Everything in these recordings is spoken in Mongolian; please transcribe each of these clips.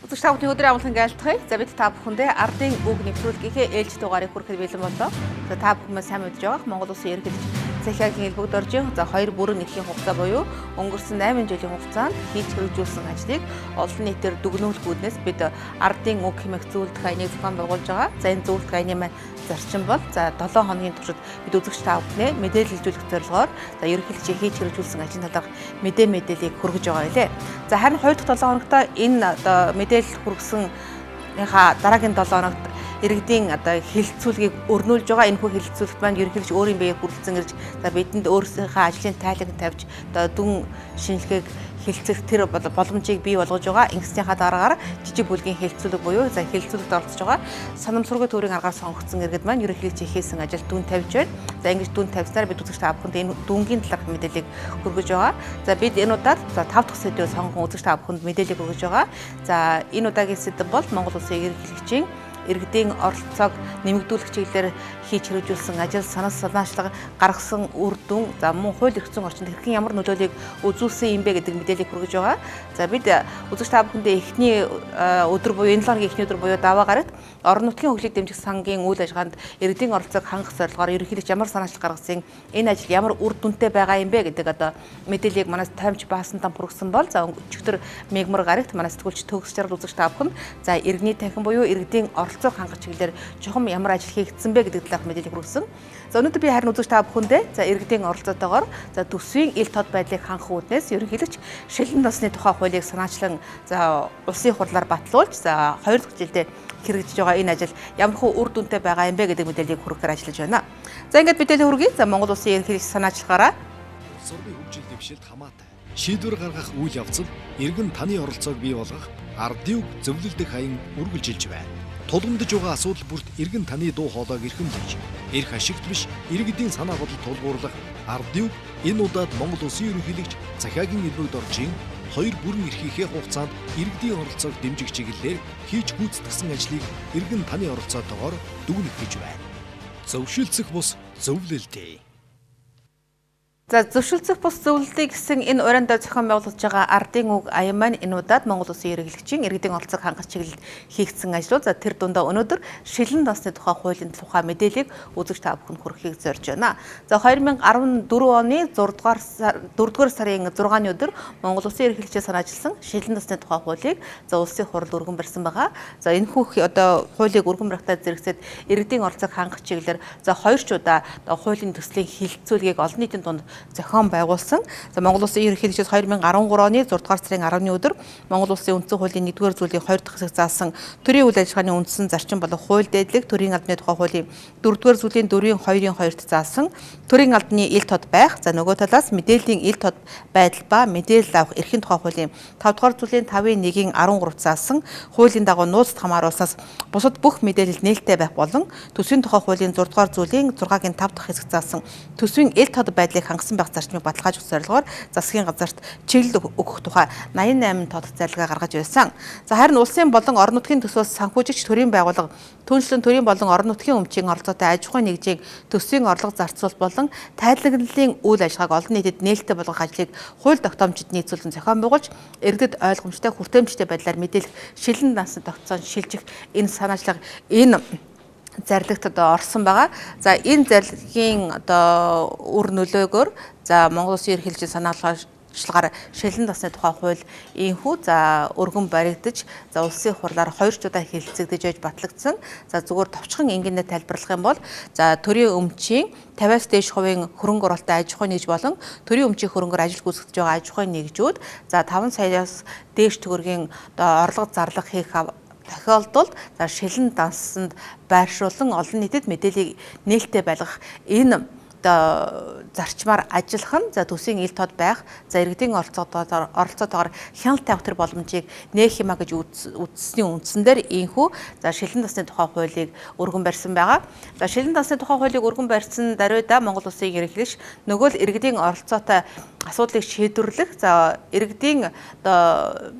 Үзэгч та бүхний өдрийн амгалан айлтгая. За бид та бүхэндээ ардын үг нэвтрүүлгийнхээ ээлж дугаарыг хүрэхэд бэлэн боллоо. За та бүхэн сайн мэдж байгаа Монгол Улсын ерөнхийлөгч захиагийн элбэгд орж за 2 бүрэн эрхийн хугацаа буюу өнгөрсөн 8 жилийн хугацаанд хийж хэрэгжүүлсэн ажлыг олон нийтээр дүгнүүлэхүүднээс бид ардын үг хэмээх зөвлөлт хайныг зохион байгуулж байгаа. За энэ зөвлөлт хайны маань зарчим бол за 7 хоногийн туршид бид үзэгч та бүхнээ мэдээлэл илжүүлэх зорилгоор за ерөнхийлөгчийн хийж хэрэгжүүлсэн ажлын талаарх мэдээллийг хүргэж байгаа билээ. За харин 2 дахь 7 хоногт энэ одоо мэдээлэл хүргэсэнийхаа дараагийн 7 хоногт иргэдийн одоо хилцүүлгийг өрнүүлж байгаа. Энэ хүү хилцүүлэлт маань ерөнхийлөгч өөрийн биеийг хүрэлцэн ирж за бидэнд өөрсдийнхээ ажлын тайлаг тавьж одоо дүн шинжилгээг хилцэх тэр боломжийг бий болгож байгаа. Ингэснийхаа дараагаар жижиг бүлгийн хилцүүлэг буюу за хилцүүлэгт оролцож байгаа санамсаргын төрийн аргаар сонгогдсон иргэд маань ерөнхийлөгчийн хийсэн ажил дүн тавьж байна. За ингэж дүн тавьснаар бид үзэгч та бүхэнд энэ дүнгийн талаарх мэдээллийг хүргэж байгаа. За бид энэ удаад за 5 дахь сэдвээр сонгон үзэгч та бүхэнд мэдээллийг хүргэж байгаа. За энэ удаагийн сэдэв бол Монгол Улсын ерөнхийлөгчийн иргэдийн оролцоог нэмэгдүүлэх чиглэлээр хийж хэрэгжүүлсэн ажил санаачлага гаргасан үр дүн за мөн хууль эрх зүйн орчинд хэрхэн ямар нөлөөллийг үзүүлсэн юм бэ гэдэг мэдээллийг хүргэж байгаа. За бид үзэгч та бүхэндээ эхний өдөр буюу энэ 7 хоногийн эхний өдөр буюу даваа гарагт орон нутгийн хөгжлийг дэмжих сангийн үйл ажиллагаанд иргэдийн оролцоог хангах зорилгоор ерөнхийлөгч ямар санаачлал гаргасан энэ ажил ямар үр дүнтэй байгаа юм бэ гэдэг одоо мэдээллийг манаас таймч баасантан хүргэсэн бол за өчигдөр мегмар гарагт манай сэтгүүлч төгс жаргал үзэгч та бүхэнд за иргэний танхим буюу иргэдийн оролцоог хангах чиглэлээр чухам ямар ажил хийгдсэн бэ гэдэг талаарх мэдээллийг хүргэсэн. За өнөөдөр би харин үзэгч та бүхэндээ за иргэдийн оролцоотойгоор за төсвийн ил тод байдлыг хангах үүднээс ерөнхийлөгч Шилэн дансны тухай хуулийг санаачлан за улсын хурлаар батлуулж за 2 дахь жилдээ хэрэгжиж байгаа энэ ажил ямар хөө үр дүнтэй байгаа юм бэ гэдэг мэдээллийг хүргэхээр ажиллаж байна. За ингээд мэдээлэл хүргэе. За Монгол Улсын ерөнхийлөгч санаачлагаараа сургуулийн хөгжил дэвшилт хамаатай шийдвэр гаргах үйл явцад иргэн таны оролцоог бий болгох ардын үг зөвлөлдөг хаян үргэлжилж байна. Тулгамдж байгаа асуудал бүрт иргэн таны дуу хоолойг эрхэмлэж, эрх ашигт биш иргэдийн санаа бодол тулгуурлах ардын үг энэ удаад Монгол Улсын ерөнхийлөгч захиагийн элбэгд оржийн 2 бүрэн эрхийнхээ хугацаанд иргэдийн оролцоог дэмжих чиглэлээр хийж гүйцэтгсэн ажлыг иргэн таны оролцоотойгоор дүгнэх гэж байна. Зөвшөлдсөх бус зөвлөлтөө. За зөвшөлдсөх бус зөвлөлтийг гэсэн энэ уранд зохион байгуулж байгаа ардын үг аян маань энэ удаад Монгол Улсын ерөнхийлөгчийн иргэдийн оролцоог хангах чиглэлд хийгдсэн ажлууд за тэр дундаа өнөөдөр Шилэн дансны тухай хуулийн тухай мэдээллийг үзэгч та бүхэнд хүргэхийг зорж байна. За 2014 оны 4 дугаар сарын 6-ны өдөр Монгол Улсын ерөнхийлөгчийн санаачилсан Шилэн дансны тухай хуулийг за улсын хурал өргөн барьсан байгаа. За энэ хүү одоо хуулийг өргөн барихтаа зэрэгцээд иргэдийн оролцоог хангах чиглэлээр за 2 ч удаа хуулийн төслийн хилцүүлгийг олон нийтийн дунд зохион байгуулсан. За Монгол Улсын ерөнхийлөгчөөс 2013 оны 6 дугаар сарын 10-ны өдөр Монгол Улсын үндсэн хуулийн 1-р зүйлийн 2 дахь хэсэг заасан төрийн үйл ажиллагааны үндсэн зарчим болон хууль дээдлэг төрийн албаны тухай хуулийн 4-р зүйлийн 4-2-ын 2-т заасан төрийн албаны ил тод байх. За нөгөө талаас мэдээллийн ил тод байдал ба мэдээлэл авах эрхийн тухай хуулийн 5-р зүйлийн 5-1-ийн 13-т заасан хуулийн дагуу нууцт хамааруулснаас бусад бүх мэдээлэл нээлттэй байх болон төсвийн тухай хуулийн 6-р зүйлийн 6-гийн 5 дахь хэсэг заасан төсвийн ил тод байдлыг хангасан байх зарчмыг баталгаажуулах зорилгоор засгийн газарт чиглэл өгөх тухай 88 тод зарлигаа гаргаж байсан. За харин улсын болон орон нутгийн төсвөөс санхүүжигч төрийн байгууллага түншлэн төрийн болон орон нутгийн өмчийн оролцоотой аж ахуйн нэгжийн төсвийн орлого зарцуулалт болон тайлагналын үйл ажиллагааг олон нийтэд нээлттэй болгох ажлыг хууль тогтоомжид нийцүүлэн зохион байгуулж иргэдэд ойлгомжтой хүртээмжтэй байдлаар мэдээлэх Шилэн дансны тогтцоон шилжих энэ санаачлага энэ зарлагт одоо орсон байгаа. За энэ зарлагийн одоо үр нөлөөгөөр за Монгол Улсын ерөнхийлөгчийн санаачлагаар Шилэн дансны тухай хууль ийхүү за өргөн баригдаж за улсын хурлаар 2 ч удаа хэлэлцэгдэж батлагдсан. За зүгээр товчхон энгийнээр тайлбарлах юм бол за төрийн өмчийн 50-аас дээш хувийн хөрөнгө оруулалттай аж ахуйн нэгж болон төрийн өмчийн хөрөнгөөр ажил гүйцэтгэж байгаа аж ахуйн нэгжүүд за 5 саяас дээш төгрөгийн одоо орлого зарлах хийх тохиолдолд за Шилэн дансанд байршуулан олон нийтэд мэдээллийг нээлттэй байлгах энэ одоо зарчмаар ажиллах нь за төсвийн ил тод байх за иргэдийн оролцоотойгоор хяналт тавих төр боломжийг нээх юма гэж үзсний үндсэн дээр ийхүү за Шилэн дансны тухай хуулийг өргөн барьсан байгаа. За Шилэн дансны тухай хуулийг өргөн барьсан даруйда Монгол Улсын ерөнхийлөгч нөгөө л иргэдийн оролцоотой асуудлыг шийдвэрлэх за иргэдийн одоо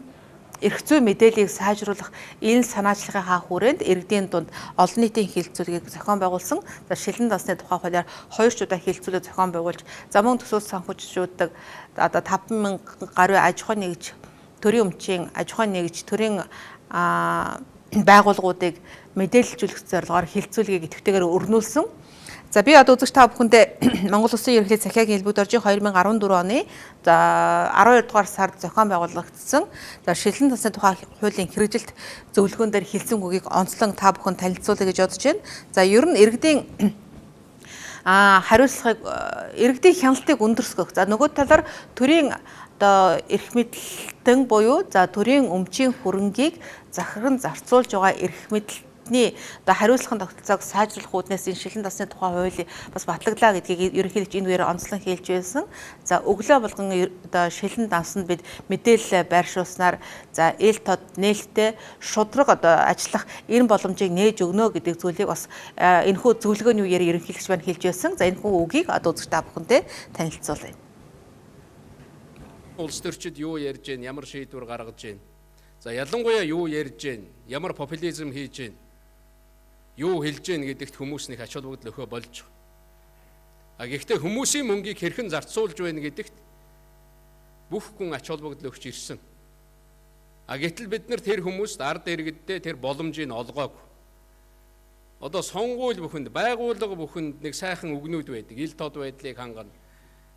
эрх зүй мэдээллийг сайжруулах энэ санаачлагынхаа хүрээнд иргэдийн дунд олон нийтийн хилцүүлгийг зохион байгуулсан. За Шилэн дансны тухай хуулиар 2 ч удаа хилцүүлэг зохион байгуулж за мөн төсөөлт санхүүжилтчүүдэг одоо 5,000 гаруй аж ахуйн нэгж төрийн өмчийн аж ахуйн нэгж төрийн байгууллагуудыг мэдээлэлжүүлэх зорилгоор хилцүүлгийг идэвхтэйгээр өрнүүлсэн. За би одоо үзэгч та бүхэндээ Монгол Улсын ерөнхий захиагийн хэлбэг доржийн 2014 оны за 12 дугаар сард зохион байгуулагдсан за шилэн дансны тухай хуулийн хэрэгжилт зөвлөгөөн дээр хэлсэн үгийг онцлон та бүхэнд танилцуулъя гэж бодож байна. За ер нь иргэдийн хариуцлагыг иргэдийн хяналтыг өндөрсгөх. За нөгөө талаар төрийн одоо эрх мэдэлтэн буюу за төрийн өмчийн хөрөнгийг захиран зарцуулж байгаа эрх мэдэл одоо хариуцлагын тогтолцоог сайжруулах үүднээс энэ шилэн дансны тухай хуулийг бас батлагдлаа гэдгийг ерөнхийдөө энэ үеэр онцлон хэлж байсан. За өглөө болгон одоо шилэн дансанд бид мэдээлэл байршуулснаар за ил тод нээлттэй шудраг одоо ажиллах энэ боломжийг нээж өгнө гэдэг зүйлийг бас энэхүү зөвлөгөөний үеэр ерөнхийлөгч маань хэлж байсан. За энэхүү үгийг одоо үзэгч та бүхэндээ танилцуулъя. Улс төрчид юу ярьж гин, ямар шийдвэр гаргаж гин. За ялангуяа юу ярьж гин, ямар популизм хийж гин. Юу хэлж гин гэдэгт хүмүүс нэг ач холбогдол өгөө болж байгаа. Гэхдээ хүмүүсийн мөнгийг хэрхэн зарцуулж байна гэдэгт бүх хүн ач холбогдол өгч ирсэн. Гэтэл бид нар тэр хүмүүст ард иргэддээ тэр боломжийг олгоогүй. Одоо сонгуул бүхэнд, байгууллага бүхэнд нэг сайхан үгнүүд байдаг. Ил тод байдлыг хангана.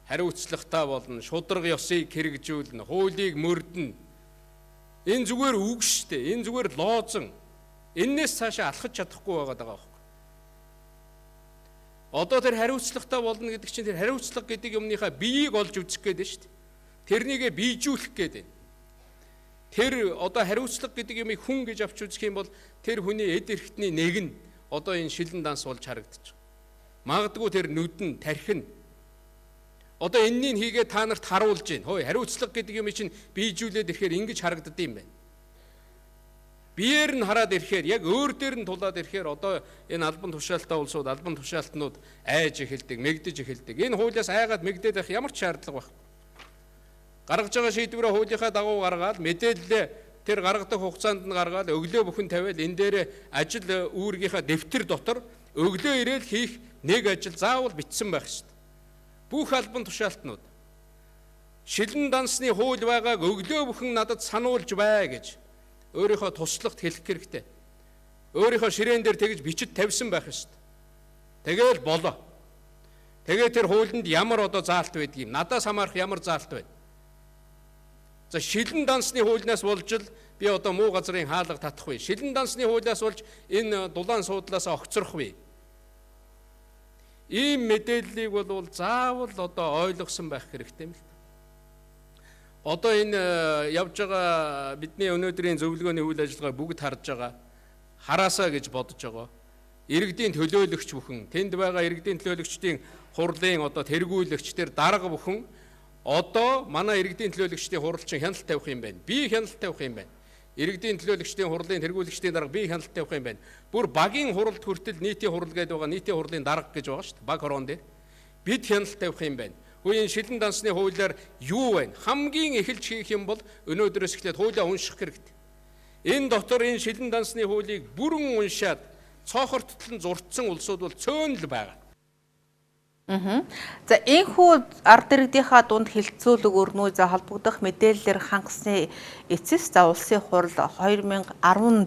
Хариуцлагатай болно, шудраг ёсыг хэрэгжүүлнэ, хуулийг мөрдөнө. Энэ зүгээр үг шүү дээ. Энэ зүгээр лоозон. Эннээс цаашаа алхаж чадахгүй байгаа байхгүй. Одоо тэр хариуцлагатай болно гэдэг чинь тэр хариуцлага гэдэг юмныхаа биеийг олж үзэх гээд шүү дээ. Тэрнийгээ биежүүлэх гээд байна. Тэр одоо хариуцлага гэдэг юмыг хүн гэж авч үзэх юм бол тэр хүний эд эрхтний нэг нь одоо энэ шилэн данс болж харагдаж байгаа. Магадгүй тэр нүдэн, тархин одоо энэнийг хийгээ та нарт харуулж байна. Хөөе, хариуцлага гэдэг юм чинь биежүүлээд ирэхээр ингэж харагддаг юм байна. Биеэр нь хараад ирэхээр яг өөр дээр нь тулаад ирэхээр одоо энэ албан тушаалтай улсууд, албан тушаалтнууд айж эхэлдэг, мэгдэж эхэлдэг. Энэ хуулиас айгаад мэгдээд байх ямар ч шаардлага байхгүй. Гаргаж байгаа шийдвэрээ хуулийнхаа дагуу гаргаад мэдээлэлээ тэр гаргадаг хугацаанд нь гаргаад өглөө бүхэн тавиад энэ дээр ажил үүргийнхаа дэвтэр дотор өглөө ирээл хийх нэг ажил заавал бичсэн байх шүү дээ. Бүх албан тушаалтнууд шилэн дансны хууль байгааг өглөө бүхэн надад сануулж бай гэж өөрийнхөө туслагт хэлэх хэрэгтэй. Өөрийнхөө ширээн дээр тэгж бичиж тавьсан байх ёстой. Тэгээл болоо. Тэгээ тэр хуулинд ямар одоо заалт байдгийг надаас хамаарах ямар заалт байна. За шилэн дансны хуулиас болж л би одоо муу газрын хаалга татах вэ. Шилэн дансны хуулиас болж энэ дулаан суудлаас огцрох вэ. Ийм мэдээллийг бол заавал одоо ойлгосон байх хэрэгтэй юм л. Одоо энэ явж байгаа бидний өнөөдрийн зөвлөгөөний үйл ажиллагаа бүгд харж байгаа. Хараасаа гэж бодож байгаа. Иргэдийн төлөөлөгч бүхэн, тэнд байгаа иргэдийн төлөөлөгчдийн хурлын одоо тэргүүлэгчдэр дарга бүхэн одоо манай иргэдийн төлөөлөгчдийн хуралчин хяналт тавих юм байна. Би хяналт тавих юм байна. Иргэдийн төлөөлөгчдийн хурлын тэргүүлэгчдийн дарга би хяналт тавих юм байна. Бүр багийн хуралд хүртэл нийтийн хурал гэдэг байгаа нийтийн хурлын дарга гэж байгаа шүү дээ. Баг хорон дээр бид хяналт тавих юм байна. Хуулийн шилэн дансны хуулиар юу вэ? Хамгийн эхэлж хийх юм бол өнөөдрөөс эхлээд хуулиа унших хэрэгтэй. Энэ дотор энэ шилэн дансны хуулийг бүрэн уншаад цоохортлон зурцсан улсууд бол цөөн л байгаа. За энэхүү ард иргэдийнхаа дунд хилцүүлэг өрнүү за холбогдох мэдээллээр хангасны эцэс за улсын хурал 2014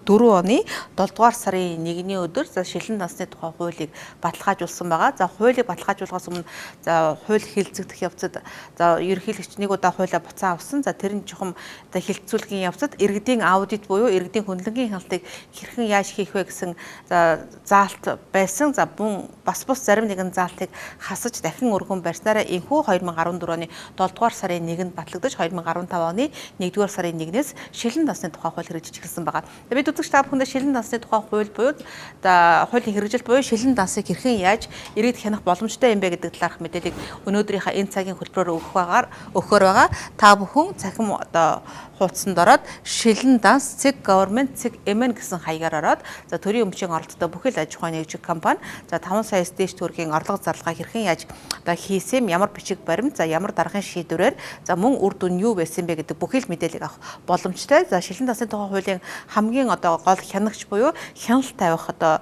оны 7 дугаар сарын 1-ний өдөр за шилэн дансны тухай хуулийг баталгаажуулсан байгаа. За хуулийг баталгаажуулахаас өмнө за хууль хилцэгдэх явцад за ерөнхийлөгч нэг удаа хуулиа буцаа авсан. За тэр нь чухам за хилцүүлгийн явцад иргэдийн аудит буюу иргэдийн хөндлөнгийн хяналтыг хэрхэн яаж хийх вэ гэсэн за заалт байсан. За бас бус зарим нэгэн заалтыг хасаж дахин өргөн барьснараа энэхүү 2014 оны 7 дугаар сарын 1-нд батлагдаж 2015 оны 1-р сарын 1-ээс шилэн дансны тухай хууль хэрэгжиж эхэлсэн байгаа. Бид үзэгч та бүхэндээ шилэн дансны тухай хууль буюу хуулийн хэрэгжилт буюу шилэн дансыг хэрхэн яаж иргэд хянах боломжтой юм бэ гэдэг талаарх мэдээллийг өнөөдрийнхөө энэ цагийн хөтөлбөрөөр өгөхөөр байгаа. Та бүхэн цахим одоо хуудсанд ороод шилэн данс цэг government цэг MN гэсэн хаягаар ороод за төрийн өмчийн оролттой бүхэл аж ахуйн нэгжиг компани за 5 саяас дээш төгрөгийн орлого зарлага хэрхэн яаж одоо хийсэн ямар бичиг баримт за ямар даргын шийдвэрээр за мөн үр дүн юу байсан бэ гэдэг бүхэл мэдээллийг авах боломжтой. За шилэн дансны тухай хуулийн хамгийн одоо гол хянагч буюу хяналт тавих одоо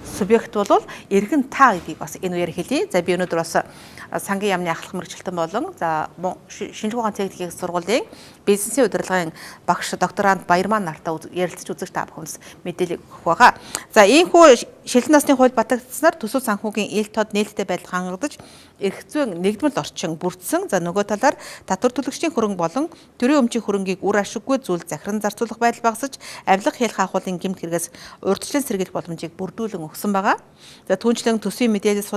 субъект бол иргэн та гэдгийг бас энэ үеэр хэлье. За би өнөөдөр бас сангийн яамны ахлах мэргэжилтэн болон за шинжлэх ухааны техникийн сургуулийн бизнесийн удирдлагын багш докторант Баярмаа нартай ярилцаж үзэж та бүхэнд мэдээлэл өгөх байгаа. За ийхүү шилэн насны хууль батагдсанаар төсөв санхүүгийн ил тод нээлттэй байдал хангагдаж эрх зүйн нэгдмэл орчин бүрдсэн. За нөгөө талаар татвар төлөгчдийн хөрөнгө болон төрийн өмчийн хөрөнгийг үр ашиггүй зүйл захиран зарцуулах байдал багасж авилга хялх ахуулын гэмт хэрэгээс урьдчилан сэргийлэх боломжийг бүрдүүлэн өгсөн байгаа. За түүнчлэн төсвийн мэдээлэл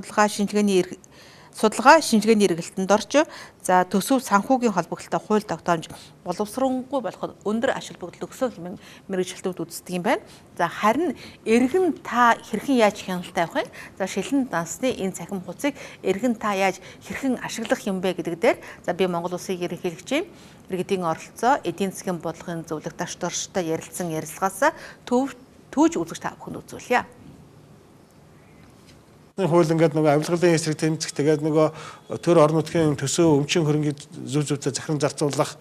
судалгаа шинжилгээний эргэлтэнд орж за төсөв санхүүгийн холбогдолтой хууль тогтоомж боловсронгүй болоход өндөр ач холбогдол өгсөн хэмээн мэргэжилтүүд үздэг юм байна. За харин эргэн та хэрхэн яаж хяналттай авах вэ? За шилэн дансны энэ цахим хуцыг эргэн та яаж хэрхэн ашиглах юм бэ гэдэг дээр за би Монгол Улсын ерөнхийлөгчийн иргэдийн оролцоо эдийн засгийн бодлогын зөвлөх даш дорштой ярилцсан ярилцлагаас түүж үзэж та бүхэнд үзүүлье. Хууль ингээд нөгөө авилгалын эсрэг тэмцэх тэгээд нөгөө төр орон нутгийн төсөв өмчийн хөрөнгийг зөв зөвхөн захиран зарцуулах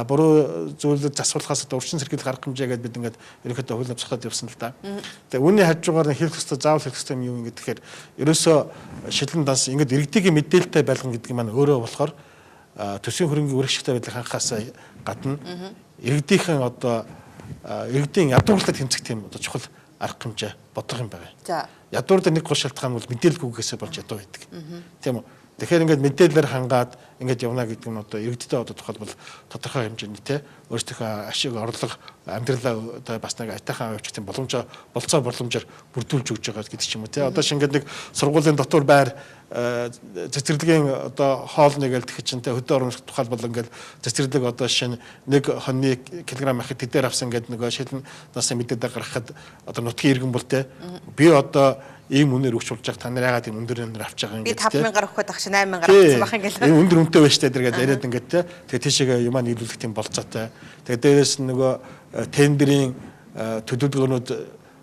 буруу зүйлүүд засварлахаас урьдчилан сэргийлэх арга хэмжээ гэдээ бид ингээд ерөнхийдөө хууль авчирхад явсан л та. Тэгээд үүний хажуугаар хийх ёстой заавал хийх ёстой юм ингээд тэгэхээр ерөөсөө шилэн данс ингээд иргэдийн мэдээлэлтэй байлган гэдэг маань өөрөө болохоор төсвийн хөрөнгийн үргэлжлэлтэй байдлыг хангахаас гадна иргэдийн одоо иргэдийн ядуурлалтай тэмцэх тийм одоо чухал арга хэмжээ бодлого юм байна. За ядуурд нэг гол шалтгаан бол мэдээлэлгүйгээсээ болж ядуу байдаг. Тийм үү? Тэгэхээр ингээд мэдээлэлээр хангаад ингээд явна гэдэг нь одоо иргэдтэй одоо тухайлбал тодорхой хэмжээний те өөрсдийнхөө ашиг орлого амьдралаа одоо бас нэг айтайхан авчих тийм болцоо боломжоор бүрдүүлж өгж байгаа гэдэг ч юм уу те. Одоо шингээд нэг сургуулийн дотор байр цэцэрлэгийн одоо хоолны гээл тэгэх чинь те хөдөө орон тухайлбал ингээд цэцэрлэг одоо шинэ нэг хоньны килограмм ахад тэдээр авсан гэдэг нөгөө шилэн насны мэдээлэл гаргахад одоо нутгийн иргэн бол те би одоо ийм үнээр өгч болж байгаа та нар яагаад ийм өндөр өндөр авч байгаа юм би 5000 өгөхөд ах чи 8000 авсан байх юм гээл. Энэ өндөр үнэтэй байж таа дэргээд яриад ингээд те. Тэгээ тийшээгээ юмаа нийлүүлэх тийм болцоотой. Тэгээ дээрээс нөгөө тендерийн төлөвлөгөөнүүд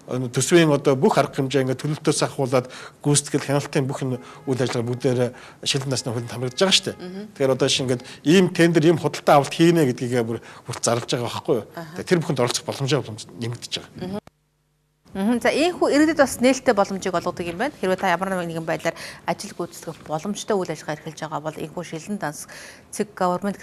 төсвийн одоо бүх арга хэмжээ ингээд төлөвлөлтөөс ахуулаад гүйцэтгэл хяналтын бүх үйл ажиллагаа бүгдээр шилэн насны хуулинд хамрагдж байгаа шүү дээ. Тэгэхээр одоо шинэ ингээд ийм тендер ийм худалдаа авалт хийнэ гэдгийг бүр зарлж байгаа байхгүй юу. Тэр бүхэнд оролцох боломжоо нэмэгдэж байгаа. За ийхүү иргэдэд бас нээлттэй боломжийг олгодог юм байна. Хэрвээ та ямар нэгэн байдлаар ажил гүйцэтгэх боломжтой үйл ажиллагаа эрхэлж байгаа бол ийхүү шилэн данс цэг government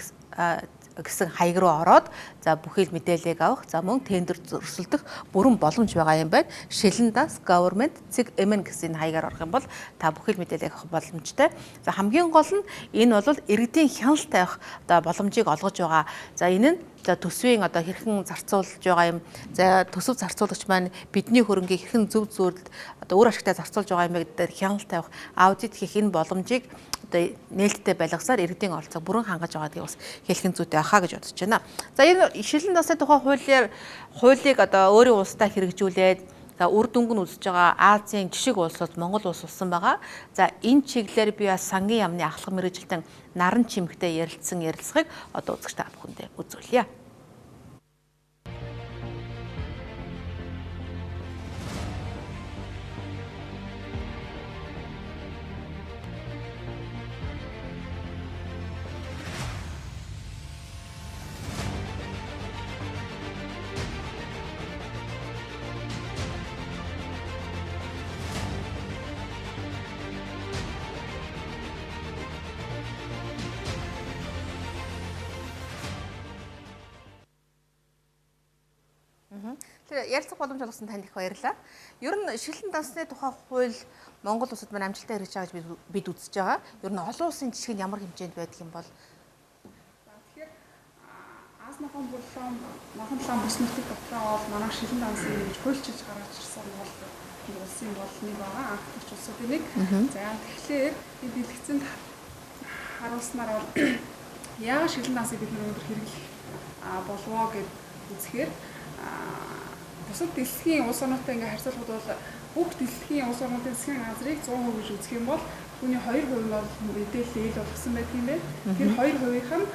гэсэн хаяг руу ороод за бүхэл мэдээллийг авах за мөн тендер зөрсөлдөх бүрэн боломж байгаа юм байна. Шилэн данс government цэг MN гэсэн хаягаар орох юм бол та бүхэл мэдээллийг авах боломжтой. За хамгийн гол нь энэ бол иргэдийн хяналт тавих одоо боломжийг олгож байгаа. За энэ нь за төсвийн одоо хэрхэн зарцуулж байгаа юм. За төсөв зарцуулагч маань бидний хөрөнгийг хэрхэн зөв зөвлөлд одоо өөр ашигтай зарцуулж байгаа юм гэдэг хяналт тавих аудит хийх энэ боломжийг одоо нээлттэй байлгасаар иргэдийн оролцоог бүрэн хангаж байгаадгийг бас хэлхэн зүйтэй байхаа гэж бодож байна. За энэ шилэн насны тухай хуулийг одоо өөрийн улсдаа хэрэгжүүлээд за үр дүнг нь үзэж байгаа Азийн жишг улсууд Монгол улс болсон байгаа. За энэ чиглэлээр би бас сангийн яамны ахлах мэргэжилтэн наран чимэгтэй ярилцсан ярилцлагыг одоо үзэж та бүхэндээ үзүүлье. Тэр ярилцах боломж олгосон танд их баярлалаа. Ер нь шилэн дансны тухай хууль Монгол улсад маань амжилттай хэрэгжиж байгаа гэж бид үзэж байгаа. Ер нь олон улсын жишг нь ямар хэмжээнд байдаг юм бол тэгэхээр Аз нахан болон махан лам бүс нутгийн дотроо бол манай шилэн дансны гэж хуульчилж гаргаж ирсэн бол улсын болны байгаа анхч улсуудын нэг. За тэгэхээр энэ дэлгэцэнд харуулснаар бол яагаад шилэн дансыг бид өнөөдөр хэрэглэх болов гэж үзэхээр бусад дэлхийн улс орнуудтай ингээ харьцуулахад бол бүх дэлхийн улс орнуудын засгийн газрыг 100% гэж үзэх юм бол түүний 2% бол мэдээлэл ил болгосон байдаг юм байна. Тэр 2%-ийнх нь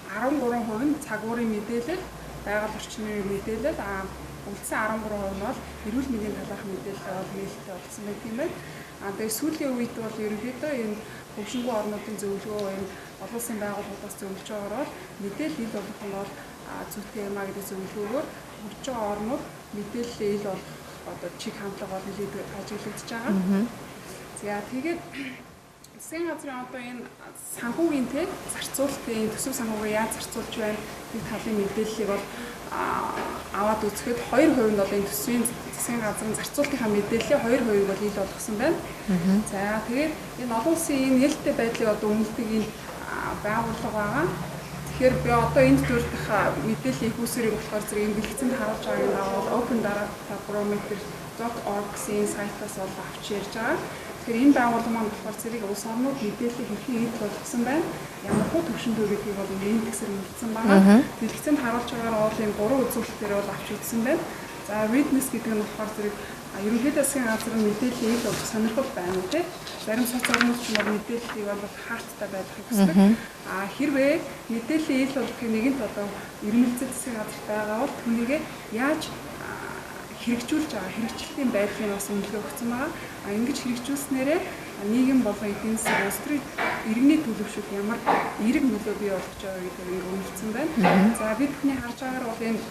13% нь цагуурын мэдээлэл, байгаль орчны мэдээлэл, үлдсэн 13% нь бол эрүүл мэндийн талаарх мэдээлэл бол нээлттэй болсон байдаг юм байна. Тэгээд сүүлийн үед бол ерөнхийдөө энэ хөгжингүй орнуудын зөвлөгөө энэ олон улсын байгууллагуудаас зөвлөж байгаагаар бол мэдээлэл ил болгох нь бол зүйтэй юм а гэдэг зөвлөгөөгөөр хөгжиж байгаа орнууд мэдээлэл ил бол одоо чиг хандлага бол нэлээд ажиглагдж байгаа. За тэгээд Засгийн газрын одоо энэ санхүүгийн те зарцуулалтын төсөв санхүүгээ яаж зарцуулж байна гэх талын мэдээллийг бол аваад үзэхэд 2% нь бол энэ төсвийн засгийн газрын зарцуулалтынхаа мэдээллийн 2% бол ил болгосон байна. За тэгээд энэ олон улсын энэ нээлттэй байдлыг одоо үнэлдэг энэ байгууллага байгаа. Тэгэхээр би одоо энд дөрөх мэдээллийн их усрыг болохоор зэрэг энэ бэлтгэцэнд харуулж байгааг нь Open Data Barometer.org-ийн сайтаас бол авч ярьж байгаа. Тэгэхээр энэ байгууллага маань болохоор зэрэг улс орнууд мэдээлэл хэрхэн ил болгосон байна. Ямар хөө төвшин төр гэдгийг бол энэ индексээр мэдсэн байгаа. Бэлтгэцэнд харуулж байгаагаар бол энэ 3 үзүүлэлтээр бол авч үзсэн байна. За Witness гэдэг нь болохоор зэрэг ерөнхийдөө засгийн газрын мэдээлэл ил болох сонирхол байна уу те. Зарим соц орнууд ч бол мэдээллийг бол хаалттай байхыг хүсдэг. Хэрвээ мэдээлэл ил болохыг нэгэнт одоо ирмэлцэл засгийн газар байгаа бол түүнийг яаж хэрэгжүүлж байгаа хэрэгжилтийн байдлыг бас үнэлгээ өгсөн байгаа. Ингэж хэрэгжүүлснээрээ нийгэм болон эдийн засгийн улс төрийн иргэний төлөвшөлт ямар эерэг нөлөө бий болгож байгаа гэдгийг ингэ үнэлсэн байна. За бид бүхний харж байгаагаар бол энэ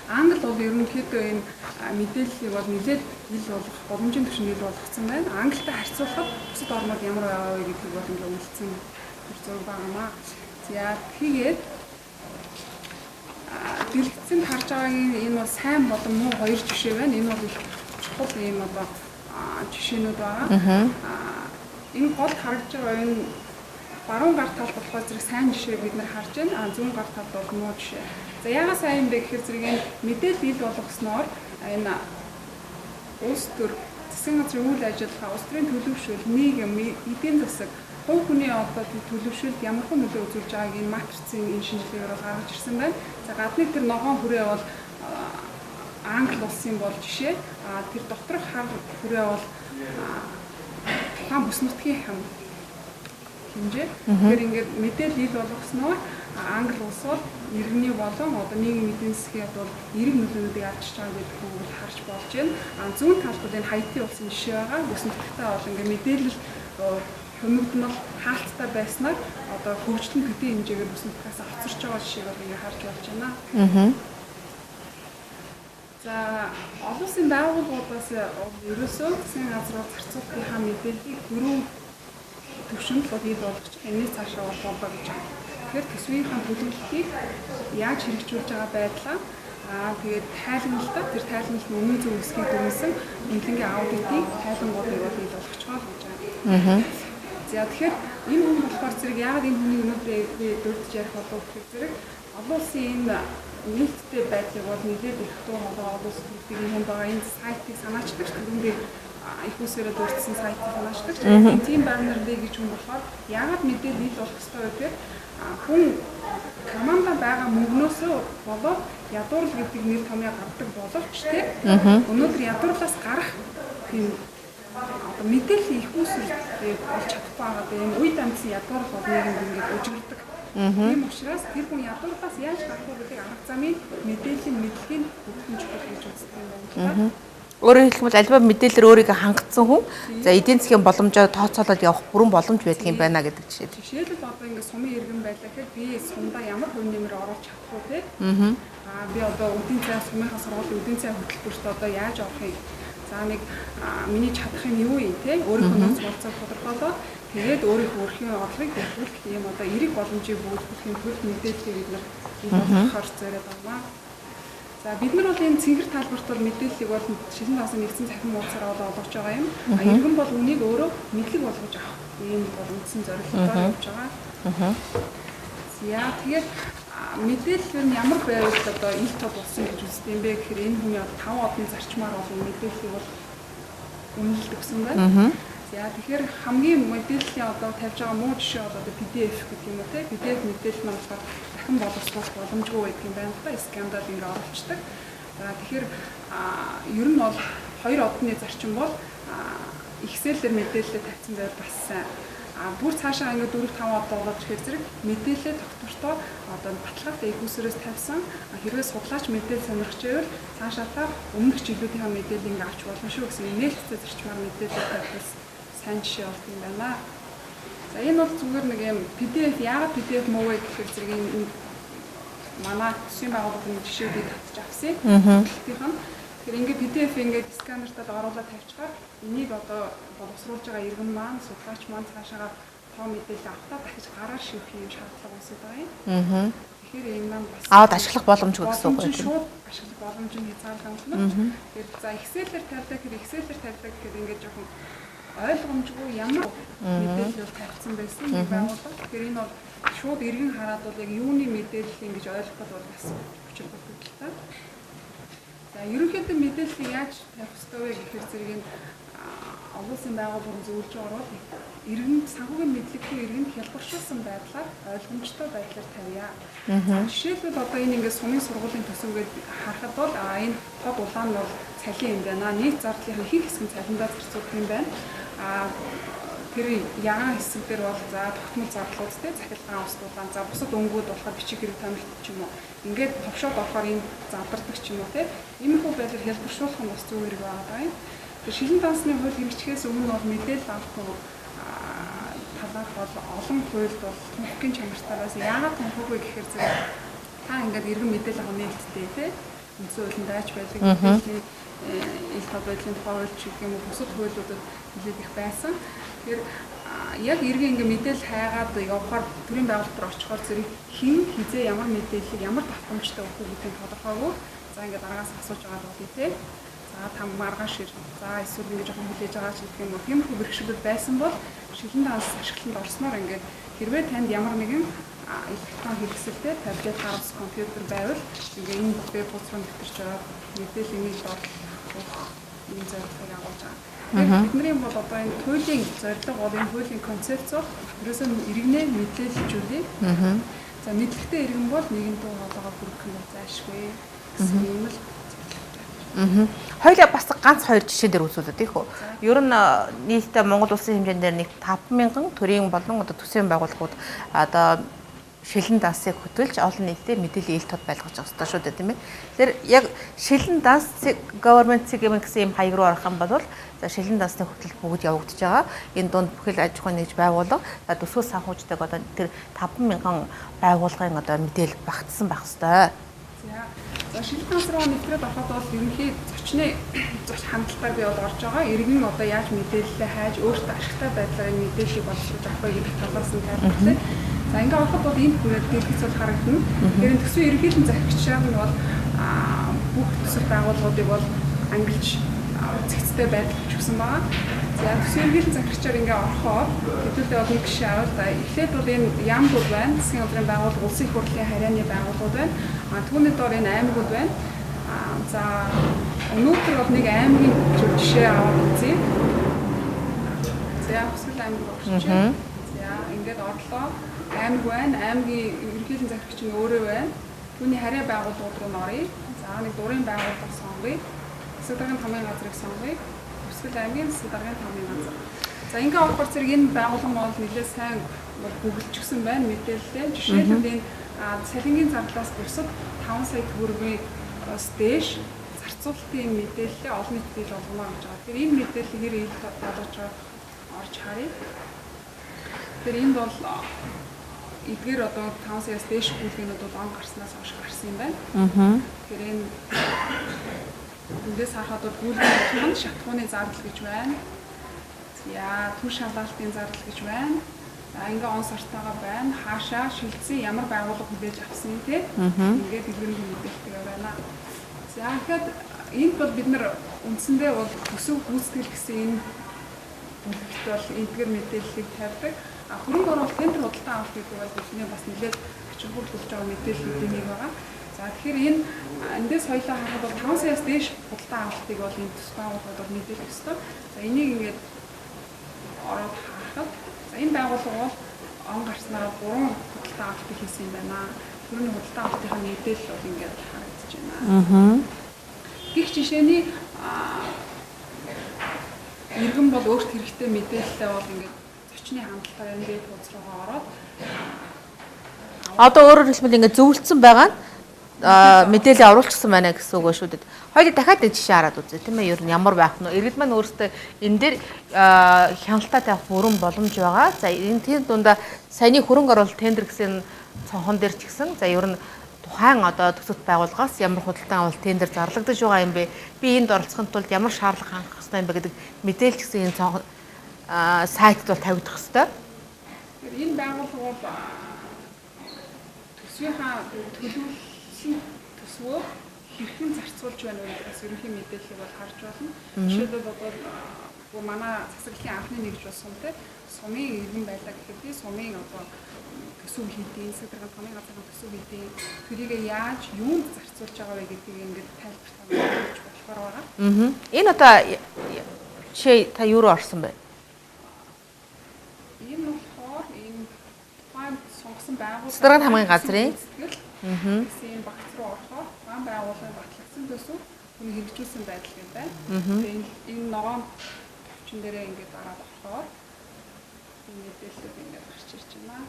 Англи бол ерөнхийдөө энэ мэдээллийг бол нэлээд ил болох боломжийн түвшинд ил болгоцсон байна. Англитай харьцуулахад бусад орнууд ямар байгаа вэ гэдгийг бол ингэ үнэлсэн зэрэг байгаамаа. За тэгээд дэлгэцэнд харж байгаагийн энэ бол сайн болон муу хоёр жишээ байна. Энэ бол их чухал юм одоо жишээнүүд байгаа. Энэ гол харагдж байгаа энэ баруун гар талд болохоор зэрэг сайн жишээг бид нар харж байна. Зүүн гар талд бол муу жишээ. За яагаад сайн юм бэ гэхээр зэрэг энэ мэдээлэл ил болгосноор энэ улс төр засгийн газрын үйл ажиллагаа, улс төрийн төлөвшөл, нийгэм, эдийн засаг, хувь хүний одоо төлөвшөлд ямар хүн нөлөө үзүүлж байгааг энэ матрицын энэ шинжилгээгээр гаргаж ирсэн байна. За гадны тэр ногоон хүрээ бол Англи улсын бол жишээ. Тэр доторх хар хүрээ бол тухайн бүс нутгийн хэмжээ. Тэгэхээр ингээд мэдээлэл ил болгосноор Англи улс бол иргэний болон одоо нийгмийн эдийн засгийн бол эерэг нөлөөлөлийг авчиж байгаа гэдгийг бол харж болж байна. Зүүн талд бол энэ Хаити улсын жишээ байгаа. Бүс нутгтаа бол ингээд мэдээлэл хөнөгдмөл хаалттай байснаар одоо хөгжлөн төдий хэмжээгээр бүс нутгаас авцарч байгаа жишээг бол ингээд харж болж байна. За олон улсын байгууллагуудаас ерөөсөө засгийн газрууд зарцуулалтынхаа мэдээллийг 4 төвшөнд бол ил болгож энэс цаашаа болоо гэж байна. Тэгэхээр төсвийнхаа төлөвлөлтийг яаж хэрэгжүүлж байгаа байдлаа тэгээд тайлбарлалтаа тэр тайлбарлалт нь өмнө зөв үсгийг дүнсэн үнэлгээний аудитыг тайлбарлуулгыг бол ил болгож байгаа гэж байна. За тэгэхээр энэ хүн болохоор зэрэг яагаад энэ хүний өнөөдөр би дурдж ярих болов гэхээр зэрэг олон улсын энэ нээлттэй байдлыг бол нэлээд их дуу хоолой олон улс төрийн хүнд байгаа энэ сайтыг санаачлагч түрүүндээ их усээрээ дурдсан сайтыг санаачлагч тийм байнаар бэ гэж хүн болохоор яагаад мэдээлэл ил болох ёстой вэ гэхээр хүн команда байгаа мөнгнөөс болоод ядуурл гэдэг нэр томьёо гардаг боловч тийм өнөөдөр ядуурлаас гарах тийм одоо мэдээлэл их усрээ олж чадахгүй байгаа юм үед амьдсан ядуурл бол нийгэмд ингээд өжигддөг. Тийм учраас тэр хүн ядуурлаас яаж гарах вэ гэдэг арга замын мэдээллийн мэдлэгийг өгөх нь чухал гэж үздэг юм байна. Өөрөөр хэлбэл альва мэдээлэлээр өөрийгөө хангацсан хүн за эдийн засгийн боломжоо тооцоолоод явах бүрэн боломж байдаг юм байна гэдэг жишээ. Жишээлбэл одоо ингээд сумын иргэн байлаа гэхэд би сумдаа ямар хувь нэмэр оруулах чадах уу те? Би одоо үдийн цай сумынхаа сургуулийн үдийн цай хөтөлбөрт одоо яаж орох юм? За нэг миний чадах юм юу юм те? Өөрийнхөө нөөц болцоог тодорхойлоод тэгээд өөрийнхөө өрхийн орлогыг бэлтгэх юм одоо эерэг боломжийг бүрдүүлэхийн төл мэдээллийг бид нар олохоор зориод байна. За бид нар бол энэ цэнгэр талбарт бол мэдээллийг бол Шилэн дансны нэгдсэн цахим хуудасаар олгож байгаа юм. Иргэн бол үнийг өөрөө мэдлэг болгож авах ийм бол үндсэн зорилготой явж байгаа. За тэгээд мэдээлэл нь ямар байвал одоо ил тод болсон гэж үздэг юм бэ гэхээр энэ хүний 5 одны зарчмаар бол мэдээллийг бол үнэлдэгсэн байна. За тэгэхээр хамгийн мэдээллийн одоо тавьж байгаа муу жишээ бол одоо PDF гэдэг юм уу те PDF мэдээлэл нь болохоор дахин боловсруулах боломжгүй байдаг юм байна л да скандал ингээ оруулцдаг. За тэгэхээр ер нь бол 2 одны зарчим бол Excel-ээр мэдээлэлээ тавьсан байвал бас сайн. Бүр цаашаа ингээ 4-5 од болоод ирэхээр зэрэг мэдээлэл доктортой одоо баталгаатай их усрээс тавьсан хэрвээ судлаач мэдээлэл сонирхож байвал цаашаа та өмнөх жилүүдийн мэдээлэл ингээ авч болно шүү гэсэн нээлттэй зарчмаар мэдээлэл тавьсан сайн жишээ болт юм байна. За энэ бол зүгээр нэг юм PDF яагаад PDF муу вэ гэхээр зэрэг энэ манай төсвийн байгууллагын жишээ би татчих авсан. Тэгэхээр ингээд PDF ингээд сканертад оруулаад тавьчихаар энийг одоо боловсруулж байгаа иргэн маань судлаач маань цаашаа тоо мэдээлэл авахтаа дахиж гараар шивэх юм шаардлага үүсэж байгаа юм. Тэгэхээр энэ маань бас аваад ашиглах боломжгүй гэсэн үг байна. Шууд ашиглах боломж нь хязгаарлагдана. Тэгэхээр за Excel-ээр тавьдаг гэхээр ингээд жоохон ойлгомжгүй ямар мэдээлэл тавьсан байсан юм байгууллага. Тэгэхээр энэ бол шууд иргэн хараад бол яг юуны мэдээлэл ингэж ойлгоход бол бас хүчтэй болдог. За ерөнхийдөө мэдээллийг яаж тавих ёстой вэ гэхээр зэрэг энэ олон улсын байгууллагын зөвлөж ороод иргэнд санхүүгийн мэдлэггүй иргэнд хялбаршуулсан байдлаар ойлгомжтой байдлаар тавья. Жишээлбэл одоо энэ ингээд сумын сургуулийн төсөвгээд харахад бол энэ тод улаан нь бол цалин юм байна. Нийт зардлын их хэсэг цалиндаа зарцуулах юм байна. Тэр ягаан хэсэг дээр бол за тогтмол зардлууд те захиргаан устдуулан за бусад өнгүүд болохоор бичиг хэрэг томилт ч юм уу ингээд товшоод орохоор энэ задардаг ч юм уу те иймэрхүү байдлаар хялбаршуулах нь бас зөв хэрэг байгаа юм. Тэгэхээр шилэн дансны хууль хэрэгжихээс өмнө бол мэдээлэл авах талаарх бол олон хуульд бол тунхагийн чанартаараас яагаад тунхаггүй гэхээр зэрэг та ингээд иргэн мэдээлэл авах нээлттэй те үндсэн хуулийн дайч байлыг мэдээллийн ил тод байдлын тухай хууль ч гэх юм уу бусад хуулиудад нэлээд их байсан. Тэгэхээр яг иргэн ингээ мэдээлэл хайгаад явахаар төрийн байгууллага руу очихоор зэрэг хэн хизээ ямар мэдээллийг ямар давтамжтай өгөх үү гэдгийг тодорхойгүй. За ингээ дараагаас асууж байгаа бол тий. За там маргааш шир. За эсвэл ингээ жоохон хүлээж байгаа ч гэх юм уу. Тиймэрхүү бэрхшээлүүд байсан бол шилэн данс ашиглалтанд орсноор ингээ хэрвээ танд ямар нэгэн электрон хэрэгсэлтэй таблет хаус компьютер байвал ингээ энэ веб хуудас руу нэвтэрч байгаа мэдээллийг өгөх ийм зорилгыг агуулж байгаа. Бидний бол одоо энэ хуулийн зорилго бол энэ хуулийн концепц бол ерөөсөө иргэнээ мэдээлжүүлээ. За мэдлэгтэй иргэн бол нийгэм дуу хоолойгоо бүрдэх нь заашгүй гэсэн юм л. Хоёлаа бас ганц хоёр жишээ дээр үзүүлээд тийх үү. Ер нь нийтдээ Монгол улсын хэмжээнд нэг 5,000 төрийн болон одоо төсвийн байгууллагууд одоо шилэн дансыг хөтөлж олон нийтэд мэдээлэл ил тод байлгаж байгаа хэрэгтэй шүү дээ тийм ээ. Тэгэхээр яг шилэн данс government гэсэн юм хаяг руу орох юм бол за шилэн дансны хөтөлбөр бүгд явагдаж байгаа. Энэ дунд бүхэл аж ахуйн нэгж байгууллага төсвөө санхүүждэг одоо тэр 5,000 байгууллагын одоо мэдээлэл багтсан байх хэрэгтэй. За шилэн данс руу нэвтрээд ороход бол ерөнхий зочны хандлагаар би бол орж байгаа. Иргэн одоо яаж мэдээлэлээ хайж өөртөө ашигтай байдлаар мэдээллийг боловсруулж авах вэ гэдэг талаас нь тайлбарлая. За ингээ ороход бол энэ хүрээд дэлгэцэл харагдана. Тэгэхээр төсвийн ерөнхийлөн захирагчаар нь бол бүх төсөв байгууллагуудыг бол ангилж зэгцтэй байдал өгсөн байгаа. За төсвийн ерөнхийлөн захирагчаар ингээ орохоор хэдүүлээ бол нэг жишээ авал за эхлээд бол энэ яамгууд байна. Засгийн газрын байгууллага, улсын их хурлын харьяаны байгууллагууд байна. Түүний доор энэ аймагуд байна. За өнөөдөр бол нэг аймгийн жишээ аваад үзье. За Хүсэл аймаг орчих. За ингээд орлоо. Аймаг байна. Аймгийн ерөнхийлөн захирагч нь өөрөө байна. Түүний харьяа байгууллагууд руу норъё. За нэг дурын байгууллага сонгоё. Засаг даргын тамгын газрыг сонгоё. Хүсэл аймгийн засаг даргын тамгын газар. За ингээ орохоор зэрэг энэ байгууллага бол нэлээд сайн бүгэлжсэн байна мэдээлэлтэй. Жишээлбэл энэ цалингийн зардлаас бусад 5 сая төгрөгөөс дээш зарцуулалтын мэдээлэлээ олон нийтэд олгоно гэж байгаа. Тэгэхээр энэ мэдээлэл хэр ил бодож орж харъя. Тэгэхээр энд бол эдгээр одоо 5 саяас дээш бүлгэнүүд бол он гарснаас хойш гарсан юм байна. Тэгэхээр энэ эндээс харахад бол бүлгийн шатхууны зардал гэж байна. За түн шалгаалтын зардал гэж байна. За ингээ он сартаага байна. Хаашаа шилжсэн ямар байгууллага хүлээж авсан те. Ингээд дэлгэрэнгүй мэдээлэлтэй байна. За тэгэхэд энд бол бид нар үндсэндээ бол төсөв гүйцэтгэл гэсэн энэ бүлэгт бол эдгээр мэдээллийг тавьдаг. Хөрөнгө оруулалт тендер худалдан авалт гэдэг бол бидний бас нэлээд ачаалал болж байгаа мэдээллүүдийн нэг байгаа. За тэгэхээр энэ эндээс хоёлаа харахад бол 5 саяас дээш худалдан авалтыг бол энэ төсөв байгууллагууд бол мэдээлэх ёстой. За энийг ингээд ороод харахад за энэ байгууллага бол он гарснараа 3 худалдан авалтыг хийсэн юм байна. Түрүүний худалдан авалтын мэдээлэл бол ингээд харагдаж байна. Гэх жишээний иргэн бол өөрт хэрэгтэй мэдээлэлээ бол ингээд зочны хандлагаар ингээд хуудас руугаа ороод одоо өөрөөр хэлбэл ингээд зөвлөсөн байгаа нь мэдээлэл оруулчихсан байна гэсэн үг шүү дээ. Хоёул дахиад жишээ хараад үзье тийм ээ. Ер нь ямар байх нь иргэд маань өөрсдөө энэ дээр хяналтаа тавих бүрэн боломж байгаа. За энэ тийм дундаа саяны хөрөнгө оруулалт тендер гэсэн цонхон дээр ч гэсэн за ер нь тухайн одоо төсөлт байгууллагаас ямар худалдан авалт тендер зарлагдаж байгаа юм бэ? Би энд оролцохын тулд ямар шаардлага хангах ёстой юм бэ гэдэг мэдээлэл гэсэн энэ сайтд бол тавигдах ёстой. Энэ байгууллага бол төсвийнхаа төлөвлөсөн төсвөө хэрхэн зарцуулж байна вэ гэдгээс ерөнхий мэдээллийг бол харж болно. Жишээлбэл бол манай засаглалын анхны нэгж бол сумын иргэн байлаа гэхэд сумын одоо төсөв хийдийн, сэдвэрийн томын газрын төсөв хийдийн тэрийг яаж юунд зарцуулж байгаа вэ гэдгийг ингээд тайлбарлаж өгч болохоор байгаа. Энэ одоо жишээ та юу руу орсон бэ? Энэ болохоор энэ тухайн сонгосон байгууллага Сэдвэрийн хамгааллын газрын гэсэн багц руу орохоор тухайн байгууллагын батлагдсан төсөв хүний хэрэгжүүлсэн байдал юм байна. Тэгээд энэ ногоон төвчин дээрээ ингээд дараад орохоор энэ мэдээлэл ингээд гарч ирж байна.